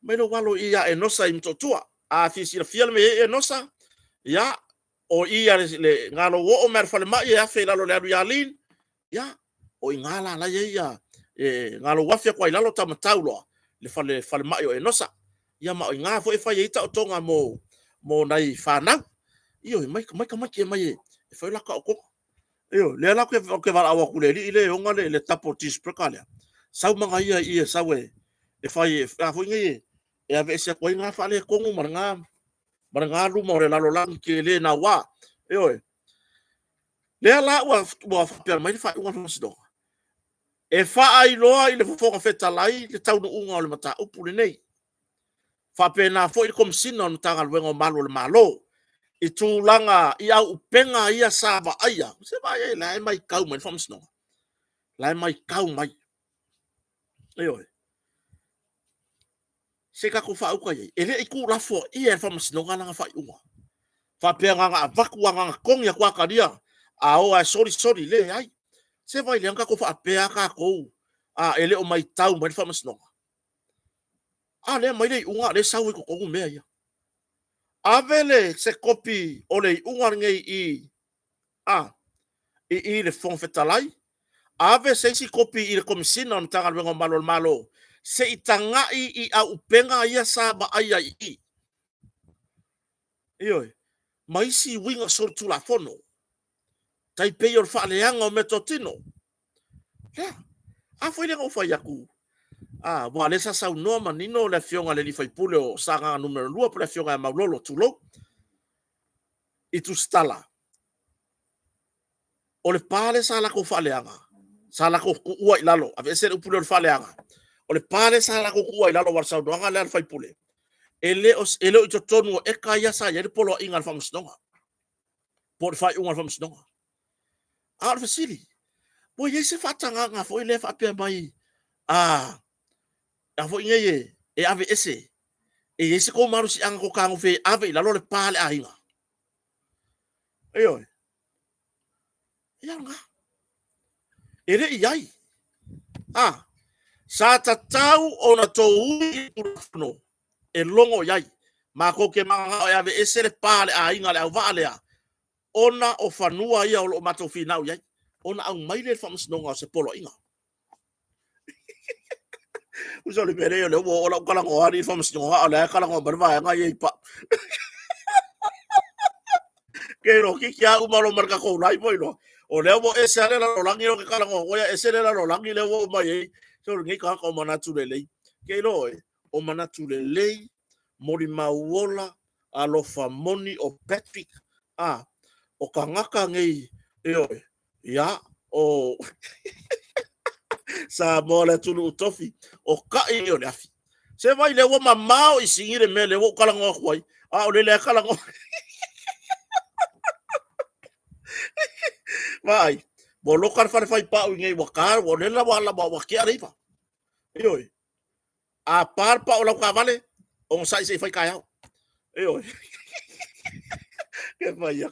Mai lo walo ia e nosa i mtotua. A fisira fiala me e nosa. Ia. O ia le ngā lo o mer whale mai e awhi lalo le aru ia lin. Ia. O i ngā la lai ia. Ngā lo wafia kwa i lalo tamatau loa. Le whale mai o e nosa. Ia ma o i ngā foi whai e tau tonga mo nai whanau. Iyo, mai e mai e. E whai laka o koko. Iyo, lea lako ke wala awa kule li ile onga le tapo tispreka lea. Sau manga ia i e sau e whai e a fwoi ngai e ave ese koi ngā whale kongu mara ngā luma o le lalo langi ke le na wā. Iyo, lea la ua whapea mai le whai unga whasidonga. E whaai loa i le whafonga whetalai le taunu unga o le mata upu le nei. Whapea nā fwoi le komisina o nutanga luenga o malo le malo. I tūlanga i au upenga ia sāwa aia. Se vai e lai mai kau mai whamsino. Lai mai kau mai. Eoi. Se kako whauka iei. E le i kū rafo i e whamsino ngā langa whai unga. Whapea ngā vaku a ngā kongi a kua karia. A o ai sorry le ai. Se vai le kako whapea ka kou. E le o mai tau mai whamsino. Le mai le unga le sau i kukongu mea ia. Avele se kopi o le unga ngei i le fong fetalai. Ave se si kopi i le komisina o tanga luenga malo. Se i tangai i a upenga ia saba aia i. Ioi. Maisi winga sur tula fono. Tai pei o whaaleanga o metotino. Lea. Afo i le ngau whai aku. Wa le sa sau noa manino le fionga le li fai pule o sanga numero 2 po le fionga e maulolo tulo. I tu stala. O le pale sa la ko whaaleanga. Sa la ko ua i lalo. Ave ese upule o le whaaleanga. O le pale sa la ko ua i lalo war sau doanga le al fai pule. Ele o i to tonu o eka ia sa ia le polo inga al whamusnonga. Po le fai unga al whamusnonga. Al fasili. Po i ese whatanga ngā fo i le whapea mai. A fo inge e ave ese. E ese ko maru si anga ko kango fe ave i lalo le pale a inga. Eoi. Ia nga. Ere i ai. Sa tatau o na tou i urafno. E longo iai. Ma ko ke manga o ave ese le pale a inga le au vaalea. Ona o fanua ia o lo mato finau iai. Ona au maile whamasnonga o se polo inga. Usa le mere le o la kala ngo ari whamasnonga o le kala ngo barva nga iei pa. Kero ki kia umaro marka ko lai mo ino. O le mo ese ale la rolangi o ke kala ngo oia ese le la rolangi le o mai. So ngi ka ko manatu le lei. Kero o manatu le lei mori mauola a lo famoni o Patrick. O ka ngaka ngei eoi. Ya o sa mola tulu utofi o ka i o le afi. Se vai le wo mamao i singire me le wo kala ngo kwai. O le kala ngo. Vai. Bo lokar fai pa o ngei wakar o le la wala wa ki arifa. Eoi. A par pa o la ka vale o sai se fai kai. Eoi. Ke vai ya.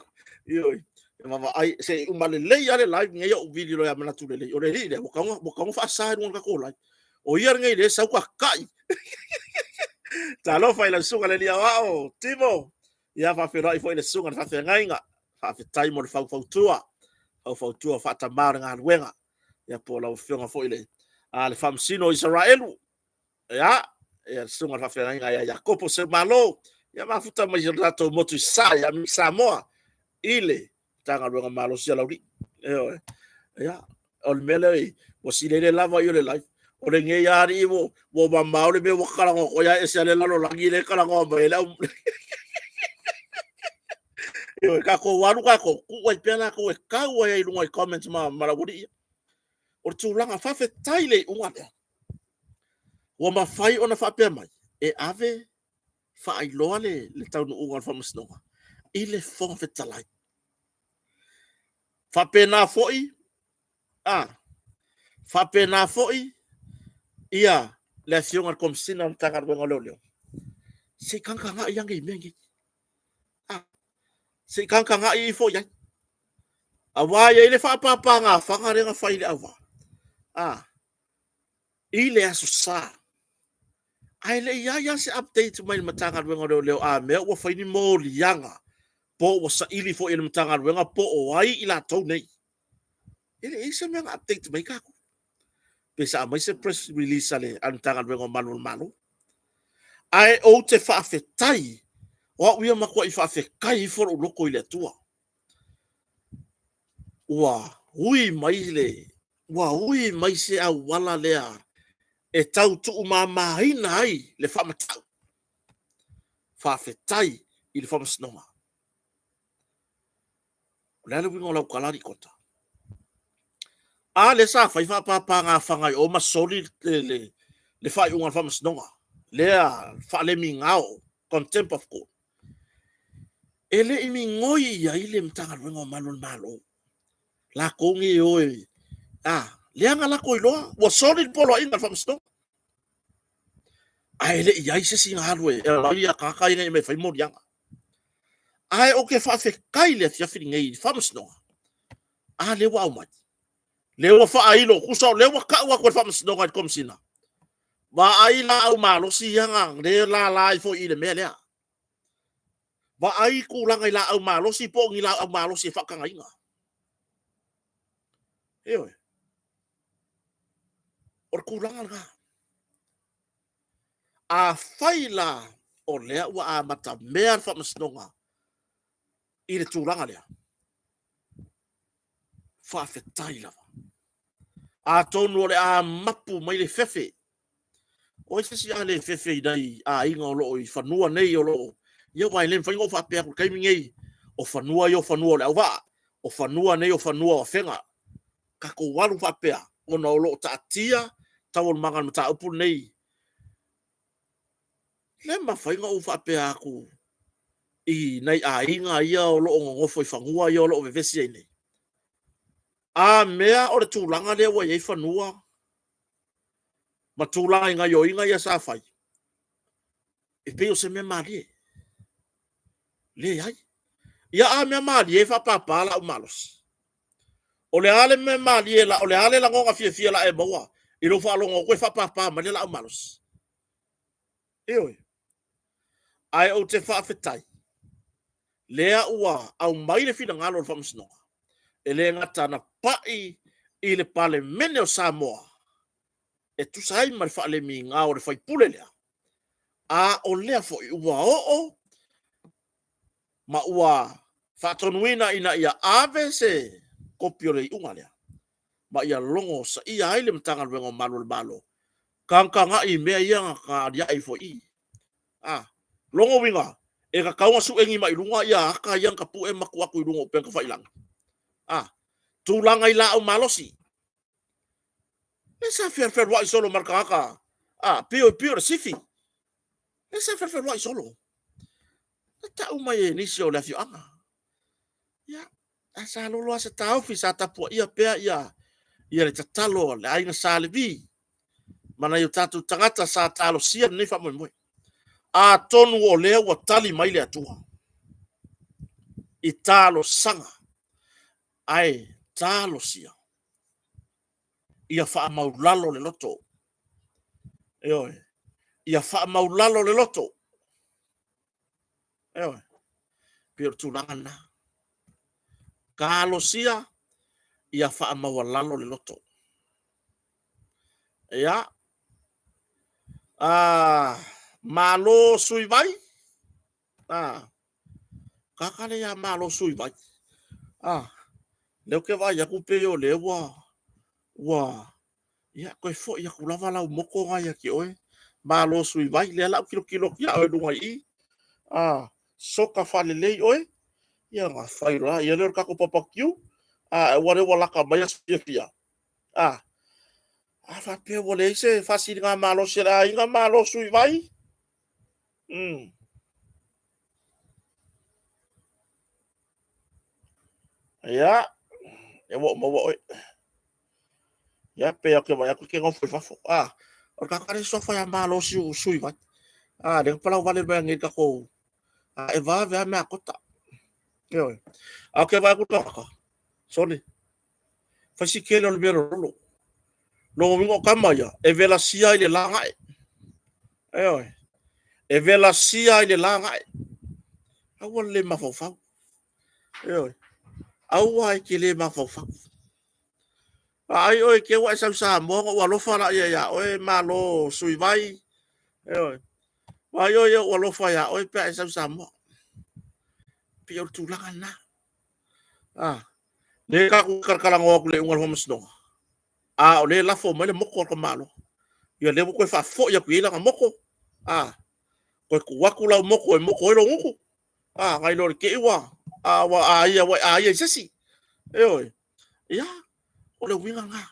Eoi. Mama ai se umale lei ale live ngai o video ya mana tu lei o le ri le bokango fa sa no ka ko lai o ia ngai le sa ka kai talo fai la sunga le dia o timo ia fa fe rai foi le sunga fa fe ngai nga fa fe tai mo fa tua fa ta mar nga wenga ia po la fionga foi le le famsino Israelu ia sunga fa fe ngai nga ya kopo se malo ia ma futa ma rato motu sa ya mi Samoa ile tanga luenga malo sia lauri. Ya, ol mele o si le lava yo le life. O le nge yari wo mamau le me wakala ko ya ese le lalo lagi le kala ngo mai la. Yo ka ko waru ka ko ku wai pena ko e ka wai lunga i comments ma wuri. O tu langa fa fe taile unga le. Wa ma fai ona fa pe mai. E ave fa ai loa le tau no unga fa masnoa. Ile fo fe talai. Fa pena foi. Fa pena foi. Ia le fionga kom sina tanga wenga loleo. Se kanka nga yang i mengi. Se kanka nga i fo yang. Awa ya ile fa papa nga fa nga renga fa ile awa. Ile aso sa. Ai le ya se update mai matanga wenga loleo me wa fa ni mo lianga. Po wa sa ili fo ile matanga wenga po o ai ila tau nei. Ile isa me update mai ka. Pesa mai se press release ale antanga wenga malu. Ai o te fa fetai. Wa uia makua i fa fe kai for loko ile tua. Ui mai se a wala lea. E tau tu umamahina ai le fa matau. Fa fetai i le fa masnonga. Lele wingo lau kalari kota. Le sa fa i fa papa nga fangai o masoli le fa iunga fa masnonga. Lea fa le mingao contempt of court. Ele imi ngoi ya ile mtanga wengo malo. La kongi oi. Leanga la koi loa. Wa solid polo inga fa masnonga. Ai le ia se singa halwe. La ia kaka inga me fai morianga. Ai oke fa fe kai le fia fini ngai fa masnonga. Le wa au mai. Le wa fa ailo kusa le wa ka wa ko fa masnonga kom sina. Ba ai la au malo si yanga le la i fo ile melea. Ba ai ku langa ila au malo si po ngila au malo si fa kanga inga. Ewe. Or ku langa nga. A faila o lea wa a mata mea fa masnonga. Ile tu langa lea. Fa fetai lava. A tonu le a mapu mai le fefe. O si a le fefe dai a inga o lo i fanua nei o lo. Ia wai len faingo fa pea kai mingi o fanua le wa. O fanua nei o fanua o fenga. Ka ko walu fa pea ona o lo tatia tawon mangan mata upu nei. Le ma fainga o fa pea ku i nei a inga ia o lo ngofo i fangua ia o lo vevesi nei. Mea o le tūlanga lea wa iei whanua. Ma tūlanga inga yo inga ia sa whai. E peo se mea malie. Le ai. Ia mea malie whapapa la umalos. O le ale mea malie la, o le ale la ngonga fia la e maua. I lo whalongo koe whapapa ma le la umalos. Eoi. Ai o te whawhetai. Lea ua au mai le whina ngalo le whamasinoa. E le ngata na pai i le pale mene o Samoa. E tu sai mai fa le mi nga o le fai pule lea. O lea fo i ua ma ua whatonuina ina ia ave se kopio le unga lea. Ma ia longo sa ia aile mtanga luengo malo le malo. Kankanga i mea ia ka dia i fo i. Longo winga. E ka kaunga su engi mai lunga ia haka yang ka pu e maku aku i lunga upen ka whailanga. Tūlanga i la au malosi. Nesa fer wa solo marka haka. Pio le sifi. Nesa fer wa solo. Ta umai nisi o lafio anga. Ya, asa lolo asa tau fi sa tapu ia pea ia. Ia le tatalo le ainga sa le vi. Mana yo tatu tangata sa talo sia nei fa moi. Tonu o lea wa tali mai le atua. I talo sanga. Ai, talo sia. Ia wha maulalo le loto. Eoi. Ia wha maulalo le loto. Eoi. Pio tūlanga na. Kālo sia. Ia wha maulalo le loto. Ia. Malo sui vai. Kakale ia malo sui vai. Leo ke vai aku peo le wa. ia koe fo ia kulava lau moko ngai ki oe malo sui vai le lau kilo ia oe dunga i soka falelei oe ia nga fai ra ia le kako papakiu wale wala ka mai spia fa pe wale se fasil nga malo sera inga malo sui vai ia e wo mo wo ia pe ke vai aku ke ngofo fa o ka kare so fa ya malo sui vai de pala vale ba ngi ka ko e va ve me akota yo ke vai ku to ka soli fa si ke lo bero lo mo kamaya e vela sia ile langa e vela sia ile langa au le mafofa au ai ke le mafofa ai oi ke wa sa mo wa lo fara ya oi malo sui vai ai oi wa lo fa ya oi pe sa mo pe tu langa na le ka ku kala ngo ku le ngol homs no o le la fo mo le moko ko malo ia le ko fa fo ia ku ila moko ko ku waku la moko e moko ro nguku ngai lo ke wa ia sesi ia o le winga nga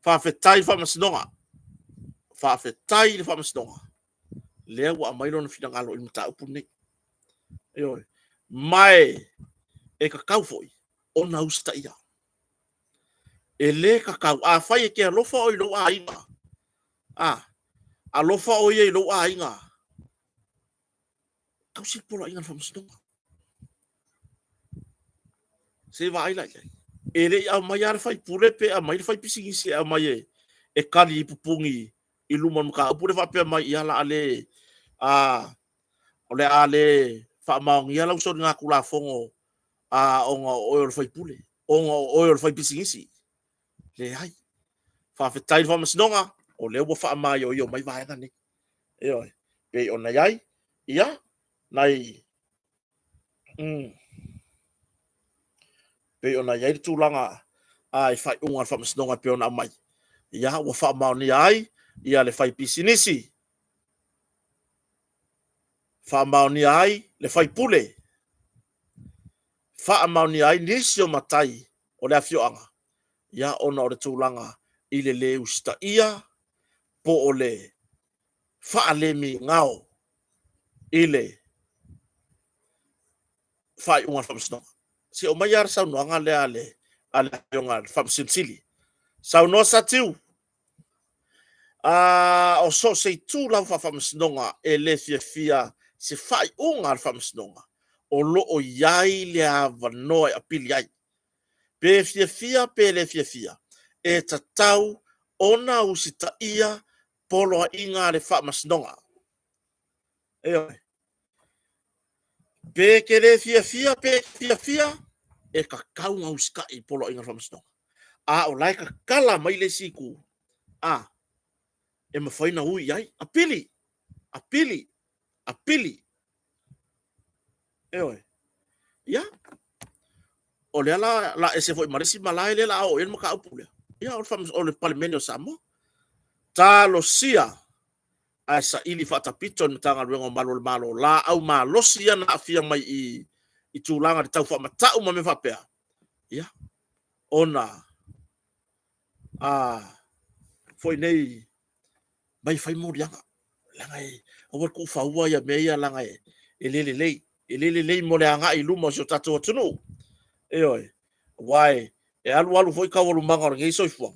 fa fetai fa masnonga le wa mai lo fina ngalo i mata upu ni mai e ka kau foi ona usta ia e le ka kau fai ke lo fa o lo ainga a lo fa o ye lo ainga kau si polo inga fa masnonga se vai lai ele a mai ar fai pure pe a mai fai pisingi se a mai e kali pupungi i lumon ka pure fa pe mai ia la ale ole ale fa maong ia la so nga kula fongo onga oil fai pule onga oil fai pisingi le ai fa fe tai fa masnonga o le wo fa mai yo mai vai ngani pe ona yai ia nai pe ona yai tulanga ai fai unga fa masnonga pe ona mai ia wo fa mau ni ai ia le fai pisinisi fa mau ni ai le fai pule fa mau ni ai nisio matai o le afioanga ia ona o le tulanga i le usta ia po o le fa le mi ngao ile fai unga fa masnonga se o mai ar sa no nga le ale yonga fa msili sa no sa tiu o so se tu la fa masnonga e le fia se fai unga fa masnonga o lo o yai le avano a pili ai pe fia pe le fia e tatau ona usita ia polo inga le fa masnonga pe ke le fia pe fia e ka kaunga uska i polo inga fa masnonga o lai ka kala mai le siku e mawhaina ui ai a pili ia o le la e se foi marisi malai le la o en maka upule ia o fam o le parlamento samo talo sia a sa ili fata piton tanga luengo malo la au malo sia na afia mai i tulanga de tau fa matau ma me fa pea ia ona foi nei mai fai mo dianga langai o ko fa ua ya me ia langai ele mo le anga i lumo so tatu tunu wai e alu foi ka wolu manga ngi so fu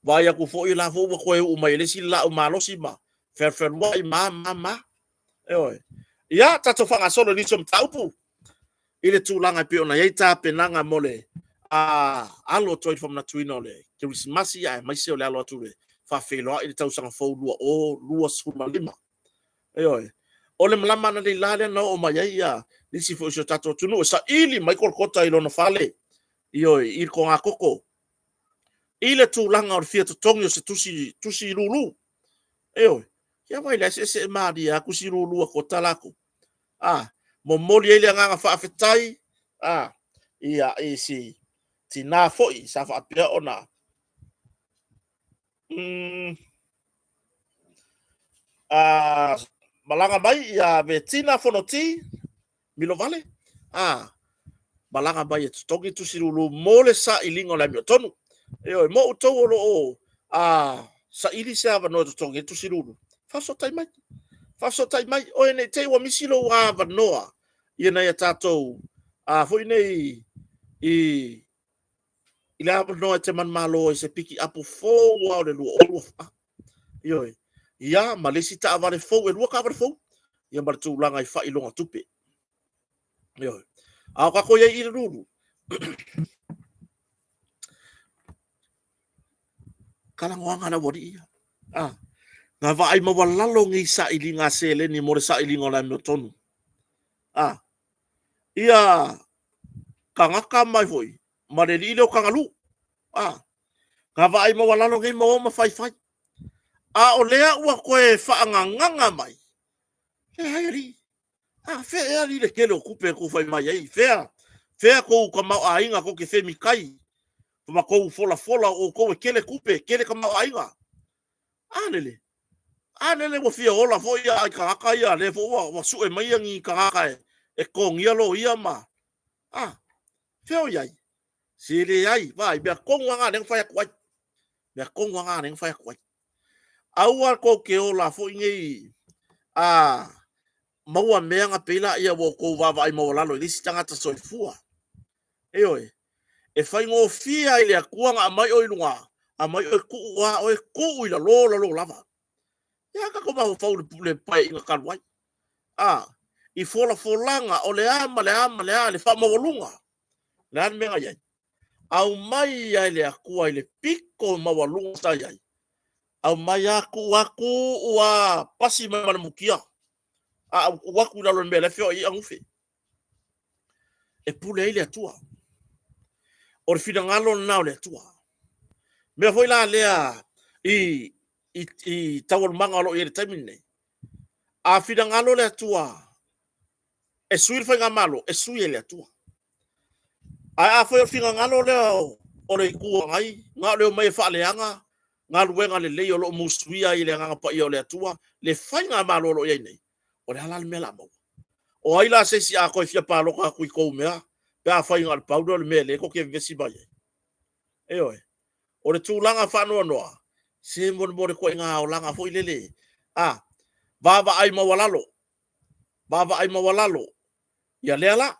vai aku foi la fo ko e mai le si la malo si ma fer wai ma ia tatu fanga solo ni som taupu ile tulanga pe ona yeita penanga mole alo toi from na twino le Christmas ia mai se le alo tu le fa felo ile tau sanga fo lua suma lima ole mlama na le lale no o mai ia nisi fo so tatu tunu sa ili mai kota ilo no fale i ko ngakoko ile tulanga o fia tongio se tusi lulu ia mai le se madi a kusi lulu ko talako mo moli ele nga fa afetai ia isi tina foi sa fa pia ona malanga mai ia vetina fonoti Milo Vale. Malanga mai e tutongi tusilulu mole sa ilingo la miotonu. Eo mo utou lo sa ili se ava no tutongi tusilulu. Faso tai mai o ene te wa misilo ava noa. Ia ia tatou foi nei i ila ava noa te man malo e se piki apu fo wa le lu olu. Io ia malesi ta ava le fo e lu ka ava le fo. Ia mar tu langa i fa ilonga tupe. Io ka ko ia i lulu. Kala ngoanga na wori ia. Nga vai mawalalo ngi sa ilinga sele ni mo sa ilinga la motonu. Ia kangaka mai foi. Marelilo kangalu. Nga vai mawalalo ngi mo ma fai. O lea ua koe whaanganganga mai. Hei. Fea li le kele o kupe ko fai mai ei. Fea ko ka mau ainga ko ke femi kai. Ma ko fola o ko kele kupe, kele ka mau ainga. Anele mo fia ola fo ia ka ka ia le fo wa su e mai ngi ka ka e ko ngia lo ia ma. Feo ia. Sire ai, vai bia ko nga neng fai kwai. Bia ko nga neng fai kwai. Aua ko ke ola fo ngi maua mea nga pela ia wo ko va vai mo lalo lisi tanga ta soifua. E fai ngo fia ile akuanga mai o ilunga. Mai o ku wa o ku ila lo lava. Ya ka ko mau fau le pai inga kalwai. I folanga o le ama le fa mawalunga. Lan me ngai. Au mai ia le akua ile piko mawalunga ta ia. Au mai aku wa pasi mana mukia. Waku la lo mbele fio i angufe. E pule ile atua. O fina ngalo na le atua. Me foi la lea i tawal mangalo i tamine. Fina ngalo le atua. E sui foi ngamalo, e sui le atua. Foi fina ngalo le o le ku ngai, ngalo mai fa leanga, ngalo wenga le le lo musuia i le nga pa i le atua, le fai ngamalo lo ye nei. O le halal mela mo. O ai la se si a ko fia pa lo ka ku ko mea. Ba fai ngal paudo le mele ko ke vesi ba ye. O le tūlanga whanua noa. Se mon ko ngā o langa fo ilele. Baba ai mawalalo. Ia leala.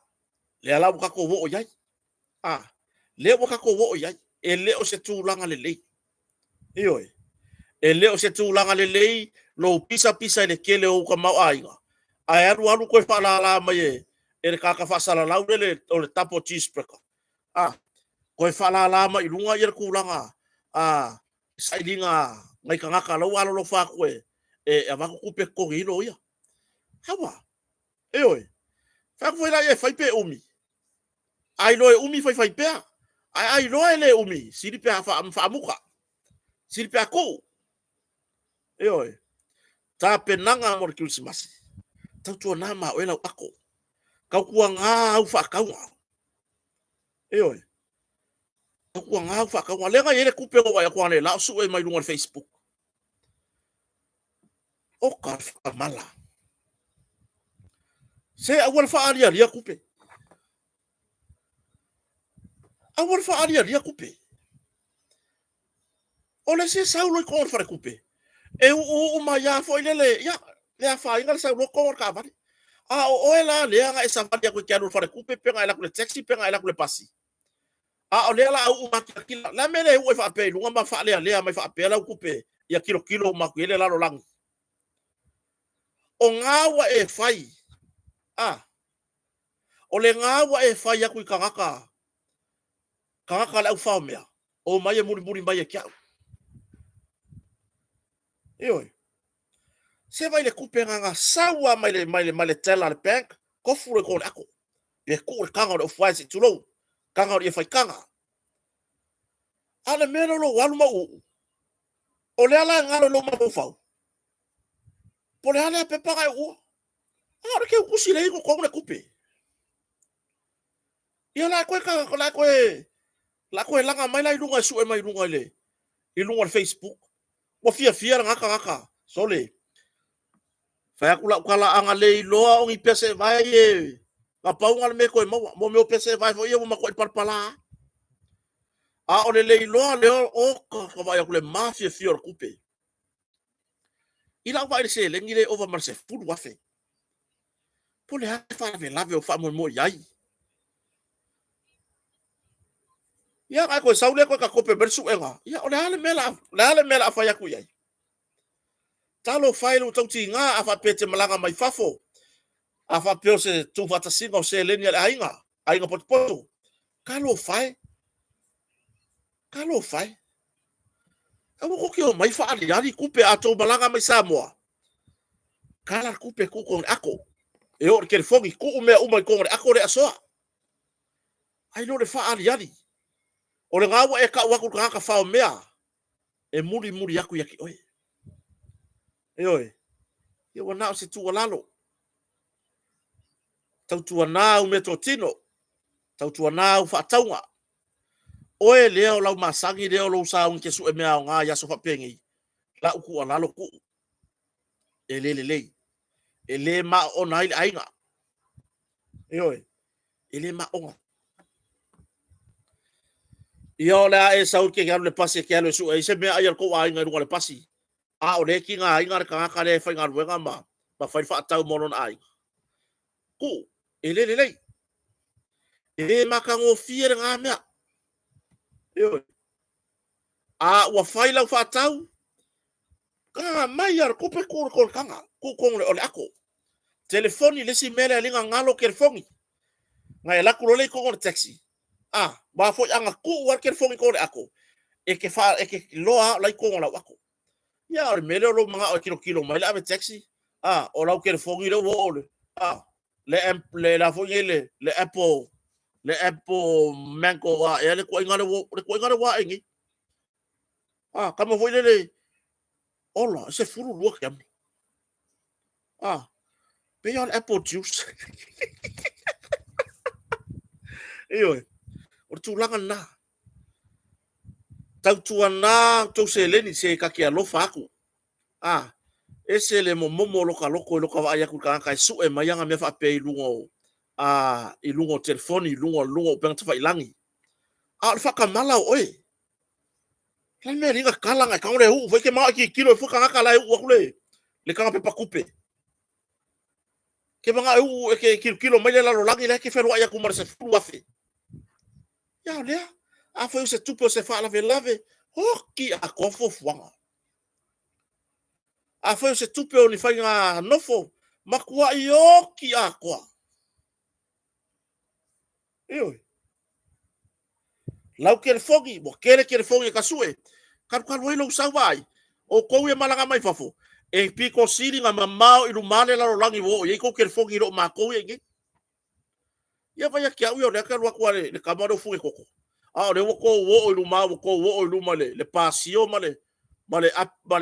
Leala waka ko wo o yai. Le waka ko wo o yai. E le o se tūlanga le lei. E le o se tūlanga le lei. Lo pisa le kele o ka mau ainga. Ai aru koe whalala mai e. E le kaka whasala lau o le tapo cheeseburger. Koe whalala mai lunga i le kūlanga. Sailinga ngai ka ngaka lau alo lo fa koe. E avako kupe ko hilo ia. Hawa. Fa koe la e fai pe umi. Ai lo e umi fai pe. Ai lo e le umi. Siri pe fa muka. Siri pe ko. Ta penanga mo Christmas. Tau tua nama o ela ako. Kau kua ngā au wha kaunga. Kau kua ngā au wha kaunga. Lenga ele kupe o wai akwane la su e mai lunga Facebook. O ka whakamala. Se awal wha aria ria kupe. Awal wha aria ria kupe. O le se saulo i kongor whare kupe. E o mai a fo ilele. Ya, lea wha inga le saulo kongor ka wari. O ela lea e safari aku kia whare kupe penga ela kule taxi penga ela kule pasi. O lea la au makila. La mele ue wha pe lunga ma wha lea mai wha pe la kupe. Ia kilo maku ele lalo langi. O ngawa e fai. O le ngawa e fai aku i kangaka. Kangaka lau whao mea. O mai e muri mai e kiau. Se vai le kupe nganga sawa mai le tela le bank. Kofu le kone ako. E ku le kanga o fai si tulo. Kanga o e fai kanga. Ale mena lo walu ma u. O le ala ngalo lo ma fau. Po le ala pe paga u. Ora ke kusi le ko le kupe. Ia la koe la koe langa mai la ilunga su e mai ilunga le. Ilunga Facebook. Wa fia ngaka. Sole. Fa kula kala anga le loa ongi pese vai e. Ka paunga me ko mo me pese vai fo ye mo ko parpala. A ole le loa le o ko vai kule mafia fior kupe. Ila vai se lengi le over marse food wafe. Pole ha fa ve lave o fa mo yai. Ya ko saule ko ka kope bersu enga. Ya ole hale mela fa ya ku yai. Talo failu tauti nga afa pete malanga mai fafo. Afa peo se tu fata singa o se leni ainga poto. Kalo fai. Awo ko kio mai fa ali kupe ato malanga mai Samoa. Kala kupe ku ko ako. E o ke fongi ku me uma ko ako re asoa. Ai no le fa ali. O le ngawa e ka waku ka fa o mea. E muri aku yaki oi. Oi. Ia wana se tu lalo. Tau tu na u meto tino. Tau tu na u fa taunga. Oe leo lau masangi leo lau sa un ke su e mea o ngā ya so fa pengi. La uku lalo ku. E le. E le ma o nai ainga. Oi. E le ma onga. Ia le e sa ke le pasi ke le su e se mea ai ko ainga runga le pasi. A o le ki ngā ainga ka le fa ngā ruenga ma. Ma fai fa tau monon ai. Ku. E le. E maka ngō fiere ngā mea. Oi. A ua fai lau fa tau. Ka mai ar kupe ko kanga. Ku kong le ole ako. Telefoni le si mele linga ngalo kerfongi. Ngai la ku le ko taxi. Ba fo anga ku war kerfongi ko le ako. E ke loa lai ko la ako. Ya or mele lo mga kilo mai la taxi. O la kerfongi lo wo le. Le la fo le Apple. Le Apple mango wa ele ko ingale wa ingi. Kama fo le. Ola, se furu lua kiam. Beyond apple juice. Oi. O tulanga na. Tau tuana tau se leni se kaki alofa aku. Ese le momo loka wa ayaku ka su e mayanga me fa pe lungo. Ilungo telefoni, lungo peng fa ilangi. Fa kamala oi. Kan me ringa kalanga ka ore hu, foi ke ma ki kilo fu ka kala u kule. Le ka pe pa kupe. Ke mga u ke kilo mai la lo langi le ke fe ro ayaku mar se fu afi. Ya le. Foi se tupo se fa lave. Hoki a kofo fuanga. Foi se tupo ni fa nga nofo. Makua ioki a kwa. Oi. Lau ke fogi, mo kere fogi ka sue. Kan lo sa vai. O ko e malanga mai fafo. E piko siri nga mamao i lumane la langi wo. Ye ko ke fogi ro ma ko e ngi. Ya vai ki au yo le ka lo kwa le kamaro fu e koko. Le wo ko wo i lumao ko wo i lumale le pasio male. Male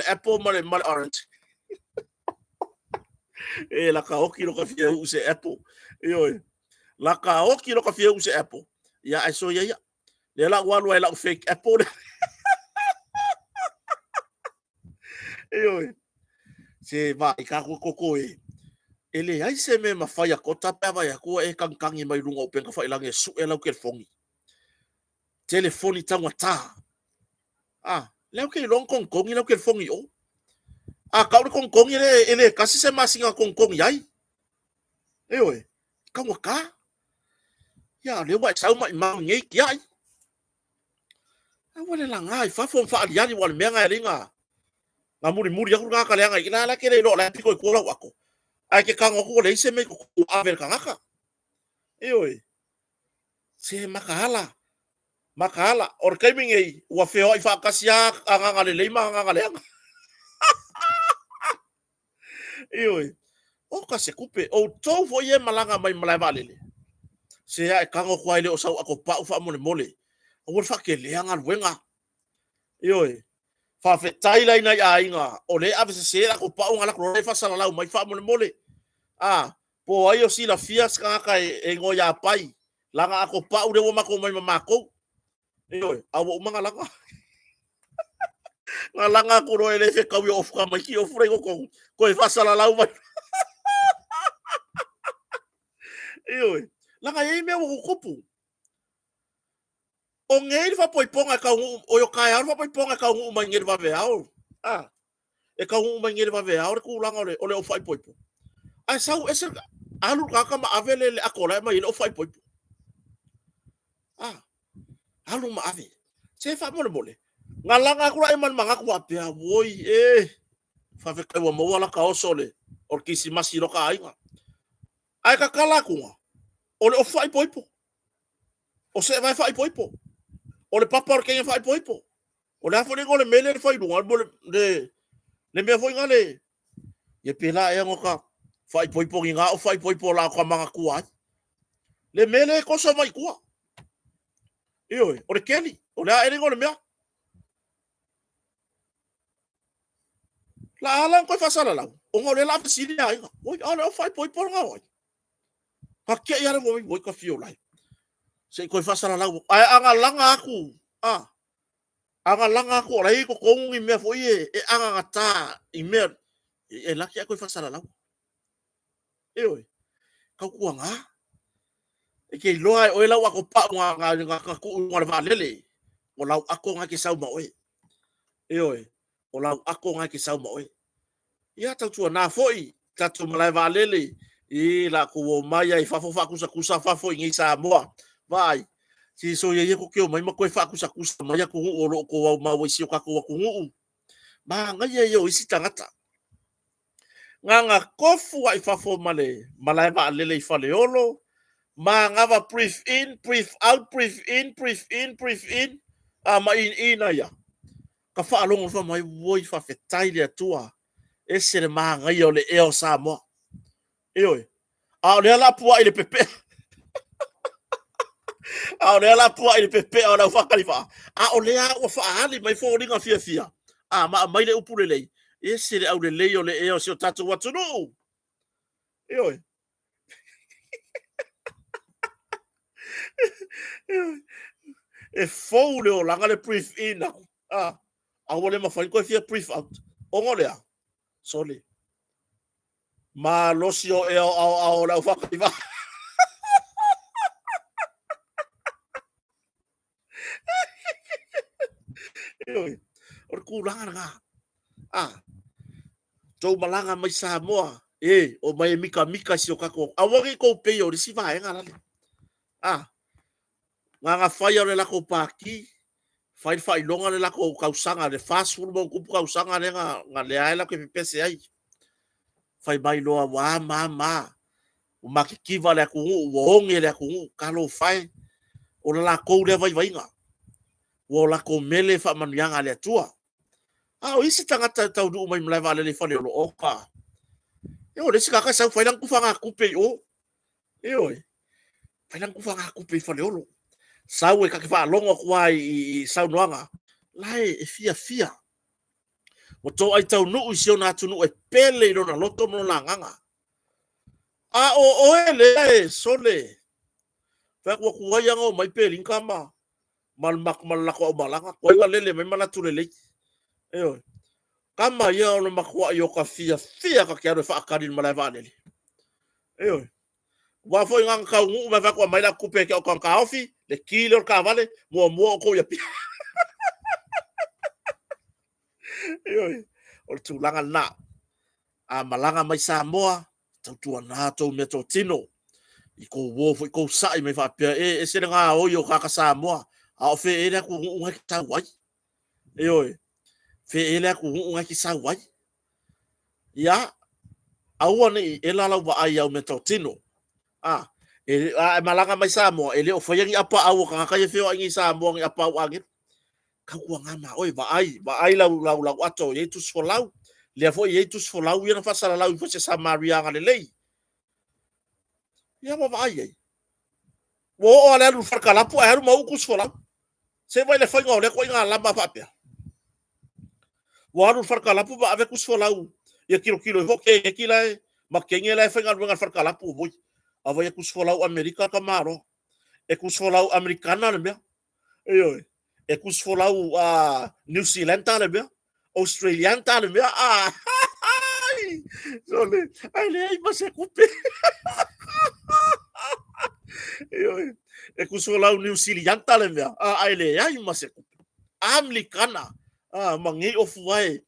apple male orange. La ka oki lo ka fie use apple. Oi. La ka oki lo ka fie use apple. Ya ai so ya. Le la walu ai la fake apple. Oi. Se va i ka koko e. Ele ai se me mafai a kota pe vai ko e kankangi mai lunga open ka fai lange su e lau ke fongi. Telefoni tangwa ta. Lau ke long kong lau ke fongi o. Ka uri kong ele kasi se masinga kong yai. Oi. Ka waka. Ya le wa sau mai mau ngai yai. Wale la ngai fa fon fa ali wal menga ringa. Na muri aku nga kale nga ina la kere lo la piko ko la wako. Ai ke kango ko le se me ko aver kangaka. Oi. Se makala. Or kaming ei wa feo i fa kasia anga le lima anga le. Oi. O ka se kupe o to fo ye malanga mai malai vale. Se ai kango ko ai le o sau ako pa fa mole. O fa ke le anga wenga. Oi. Fa fe taila ina ainga o le ave se ko pa unga la ko le fa sala lau mai fa mole. Po ai o si la fias ka e ngo ya pai. Langa ako pa u de wo mako mai mamako. Oi, awo manga langa. Ngalanga ko ro ele fe kau yo ofka mai ki ofre ko e fasala lau mai. Ioi. Langa e me o kupu. O ngei fa poi ponga ka o yo kai ar fa poi ponga ka o mai ngir va ve au. Ah. E ka o mai ngir va ve au ku langa ole o fai poi po. Ai sau ese alu ka ma avele le akola mai o fai poi po. Ah. Alu ma ave. Se fa mole mole. Ngalanga ku ai man manga ku apia woi fa ve ka wa mo wala ka o sole. O kisi masiro ka ainga. Ai ka kala ku. Ole o fai poi po. O se vai fai poi po. O le papa o kenga fai poi po. O le afo le mele le fai lunga le me foi ngale. Ye pela e ngoka fai poi po nga o fai poi po la ka manga kuai. Le mele ko so mai kua. Io, o le keli, o le ere ngole mea. La ala ko fa sala la. O ngole la pisini ai. Oi, ala o fai poi po nga oi. Ha ke ia le mo ka fio lai. Se ko fa sala la. Ai anga langa aku. Ah. Anga langa ko rai ko kongu i mea foi e anga ngata i mea e laki ako i fasala lau. E oi, kau kua ngā. E kei loa o e lau ako pa ngā ku ngā vālele. O lau ako ngā ki sau maoe. E oi, o lau ako ngā ki sau maoe. Ia tau tua nā foi, tatu malai vālele. I la ko o mai ai fafo kusa fafo i ngi sa moa. Vai. Si so ye ko ke o mai ma ko fa kusa mai ko o ro ko ma wo si o ka ko ko ngu. Ma nga ye yo isi tangata. Nga kofu ai fafo male malai va lele i fale olo. Ma nga va breathe in, breathe out, breathe in, breathe in, breathe in. Ma in ya. Ka fa alongo fa mai wo i fa fetai le tua. Ese le ma nga yo le eo sa mo. E oi. A le la pua ile pepe. A o la pua ile pepe o la fa kalifa. A o le a o fa ali mai fo ringa fia. A ma mai le upule lei. Ese le au le lei o le eo se o tatu watu no. E oi. E fou le o langa le breathe in now. A o le mawhai koe fia breathe out. O ngole a. Sole. Ma losi o eo ao la ufa kalifa. E oi. O le kūlanga nga. Tau malanga mai sa moa. O mai mika si o kako. Awangi ko pe o risi vai nga lale. Nga fai o le lako paki. Fai longa le lako kausanga. Le fast food mo kupu kausanga le nga le aela ke pepese ai. Fai mai loa wa ma. O makikiva le akungu. O onge le akungu. Kalo fai. O le lako le vai nga. O lako mele fa manuanga le atua. O isi tangata tau du mai mlai vale le fale o oka. E o lesi kaka sau fai lang kufanga kupe o. E oi. Fai lang kufanga kupe fale olo. Sau e kakifa longo kwa i sau noanga. Lai e fia. O to ai tau nuu si o na tunu e pele i lona loto mo la nganga. O ele sole. Fai kua kuwaianga o mai pele inkama. Malmak malako o malanga. Kwa iwa lele mai malatu lele. E oi. Kama ia o makua i o ka fia ka kiaro e whaakarin malai vāneli. E oi. Wa foi ngang ka ngu ma va ko mai la kupe ke o kan ka ofi le kilo o ka vale mo ko ya pi. E oi. O tu langa na. A malanga mai sa moa tau tua na to me to tino. I ko wo foi ko sai mai fa pia e se nga o yo ka sa moa. A o fe ele ku ngu ki sa wai. E oi. Fe ele ku ngu ki sa wai. Ya. Aua ni e la va ai au me to tino. Malanga mai sa mo ele o foi apa au ka ka fe o ngi sa mo ngi apa o agit. Ka ku ngama oi va ai la ato ye tu so lau. Le foi ye tu so lau ia fa sala lau fo se sa Maria nga le lei. Ia va ai. Wo o le lu fa kala po eru mo ku so lau. Se vai le foi ngo le ko nga lamba fa pe. Wo lu fa kala po va ave ku so lau. Ia kilo ho ke kila ma kenye la fa nga fa kala po voi. Ava ia kusfolau Amerika ka maro. E kusfolau Amerikana le mea. E oi. E kusfolau New Zealand le mea. Australian tale mea sole ai le ma se kupe e kusola New Zealand tale mea ai le ai ma se kupe Anglikana mangi o fuai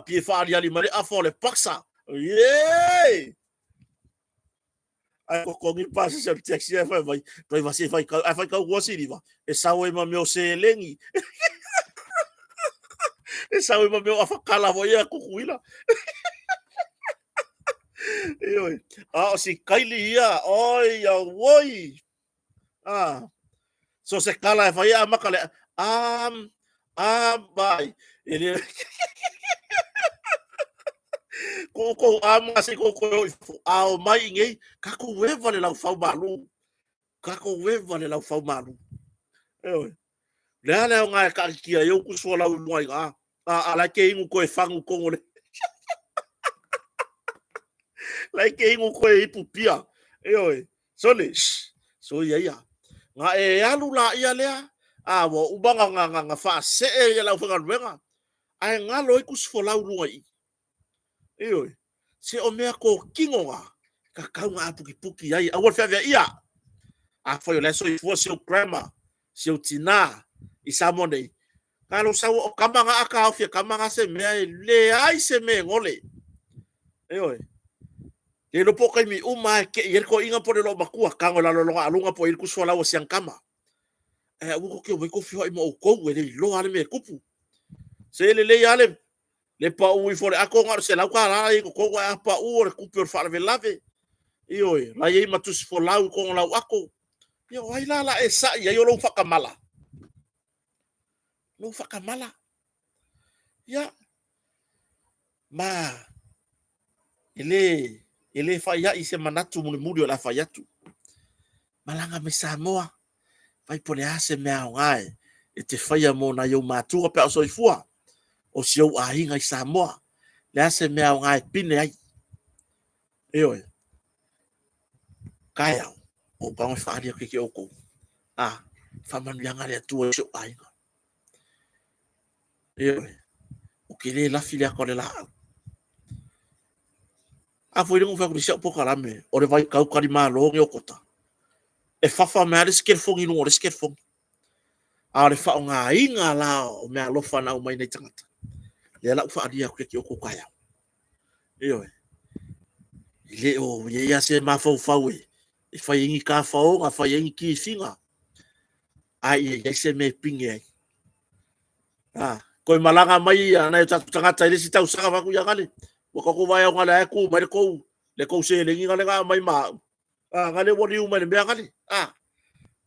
pie faali ali mare a fole paksa ye ai ko kongi pasa se taxi vai vai ka wasi riva e sawe ma meu se lengi e sawe ma meu afakala voi a kukuila Oi. O si kaili ia, oi, a woi. So se kala e whai a makale, bai. Ele, ko ama se ko ao mai ngei, kako wewa le lau whau malu. Kako wewa le lau whau malu. Oi. Lea leo ngai ka kia iau kusua lau nuai ngā. Ala ke ingu koe whangu kongole. Lai ke ingu koe ipu pia. Oi. Sole, so ia. Nga e alu la ia lea. Wo ubanga nga fa se e lau whanga ruenga. Ai ngā loi kusua lau nuai. Oi. Se o mea ko kingonga. Ka kaunga apuki puki ai. Awal whawea ia. Foi o leso i fua se o grandma. Se o tina. I samonei. Kalo sa o kamanga aka au fia kamanga se mea le ai se me ngole. Oi. E no pokai mi uma ke i ko inga po lo makua kango la lo alunga po i ku so la o siang kama. Uko ke we ko fio i mo ko we le lo ale me kupu. Se le ale le pa u i fo ako ngar se la ka la i ko wa pa u re kupu fa le lave. Oi, la i matus fo la ko la ako. Yo ai la e sa ia yo lo fa kamala. Lo fa kamala. Ya. Ma ele faia i se manatu muri o la faiatu. Malanga me Samoa. Vai pole ase mea ngai. E te faia mo na yo matua pe o soifua. O si au ahinga i Samoa. Le ase mea ngai pine ai. Oi. Kaya. O pango whaaria ke oko. Whamanu yanga le atua si au ahinga. Oi. O ke le lafi le ako le lao. Foi ringo fa kurisia po kalame. O le vai kau kari malo nge okota. E fafa mea le skerfongi nungo le skerfongi. A le whao ngā inga la o mea lofa na o mai nei tangata. Le ala ufa adia kwe ki oko kaya. Ioe. Le o ia se mafau fau e. E whai ingi ka whao ngā whai ingi ki whinga. Ai e se me pinge ai. Koe malanga mai ana e tatu tangata i lesi tau saka waku ia ngale. Waka ko vai o ngale e ku mai kou. Le kou se le ngale ngā mai maa. Ngale wani umai le mea ngale.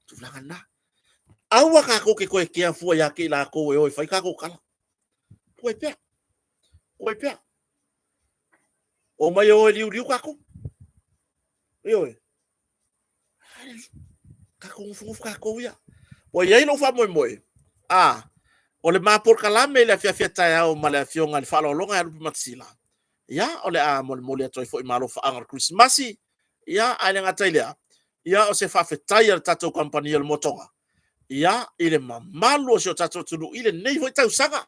Tuflanga na. Aua ka ko ke koe kia fua ya ke la ko e oi fai ka ko kala. Koe pea. O mai o liu ka ko. Oi. Ka ko ngu ka ko ya. O ia no fa moi. O le mapor kalame le fia tai au ma le fionga le falo longa ya lupi matsila. Ya o le mo le toi fo i malo fa angar Christmasi. Ya ale ngatai le. Ya o se fa tai al tato company el motonga. Ya ile mamalo se tato tulu ile nei foi tau sanga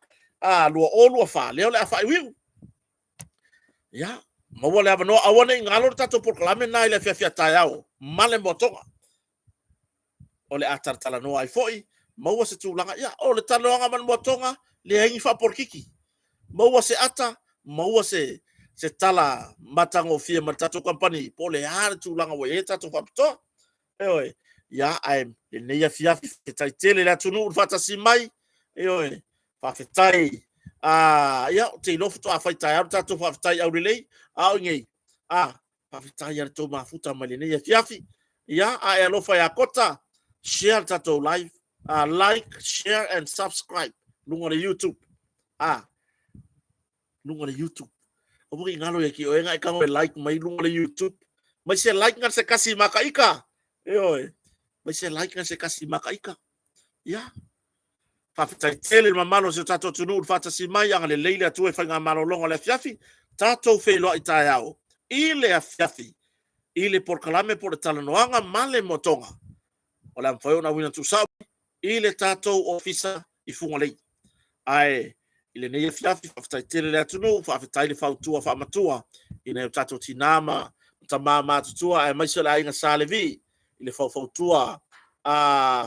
lua o lua fa leo le fa wiu ya mo wala aba no awone ngalo tato por klame na ile fia tai au male motonga ole atar tala no ai foi mo se tulanga ya ole talonga man motonga le hangi fa por kiki mo se ata mo se tala matango fia matato company pole har tulanga we tato fa to oi ya I'm le ia fia tai tele la tunu fata simai oi fa fetai ya te no foto a fai tai ata to fa tai au relay au ngai fa fetai ya to ma futa ma le ia fia ya a lo fa ya kota share tato live like share and subscribe lungo na YouTube lungo na YouTube o mo ngalo ya ki o ngai ka like mai lungo na YouTube mai se like ngar se kasi makaika oi mai se like na se kasi makaika ya fa fitai tele mamalo se tato tunu fata si mai anga le leile atu e fanga malo longo le fiafi tato fe lo ita yao ile a fiafi ile por kalame por talanoanga male motonga ola mfao na wina tu sabu ile tato ofisa ifunga lei ai ile nei fiafi faafetai tele le atunu faafetai le fautua faamatua ina tatou tinama tamama tutua e maise la inga salevi ile fautua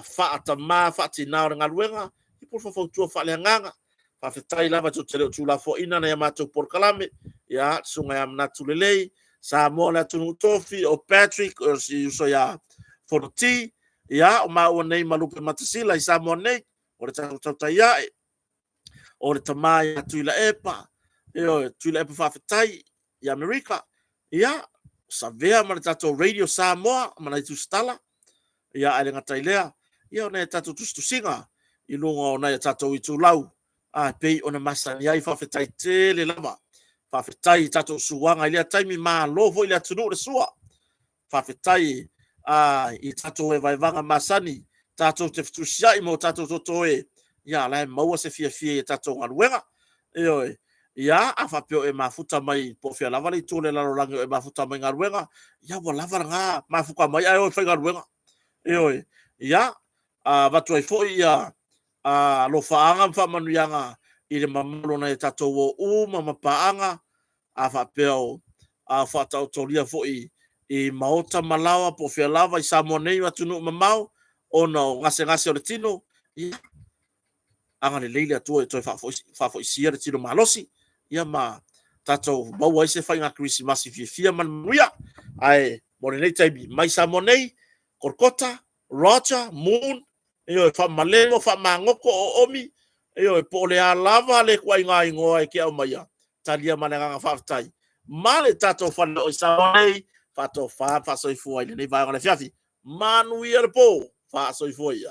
faatama faatinao le galuega ipo fautua faaleagaga faafetai lava totele tula fo ina na matou porkalame ya sunga ya mnatu lelei sa mo le atunu tofi o Patrick o si uso ya forti ya o ma o nei malupe matasila sa mo nei o le tau ya o le tamai tuila epa tuila epa faafetai ya America ya sa vea ma le tatou radio Samoa mana itu stala ya ale ngatai lea ya ona tatou tustusinga i lunga ona tatou itulau pei ona masani ai faafetai tele lava faafetai tatou suanga ile taimi malo vo ile tunu le sua faafetai i tatou e vaivanga masani tatou te ftusia i mo tatou totoe ya la maua se fia tatou ngaluenga ya afapio e mafuta mai po fia lava le tole la rolangi e mafuta mai ngaluenga ya wa lava nga mafuka mai ai o fa ngaluenga ya vatu ai foi ya lo faanga fa manuanga i le mamalo na tatou o mama paanga afapio fa tautoria foi i maota malawa po fia lava i samonei atunu mamau ono ngase o le tino anga le leile atu e toi fa foi sia le tino malosi ia ma tatou mau ai se fainga Christmas fia manuia ai mo le nei taimi mai samonei korkota Roger Moon fa malelo fa mangoko o omi e po le lava le kwai ngai ngoi ke o mai talia mananga fa tai male tatou fa o samonei fa to fa so i foi le vai ona fiafi manuia le po fa so i foi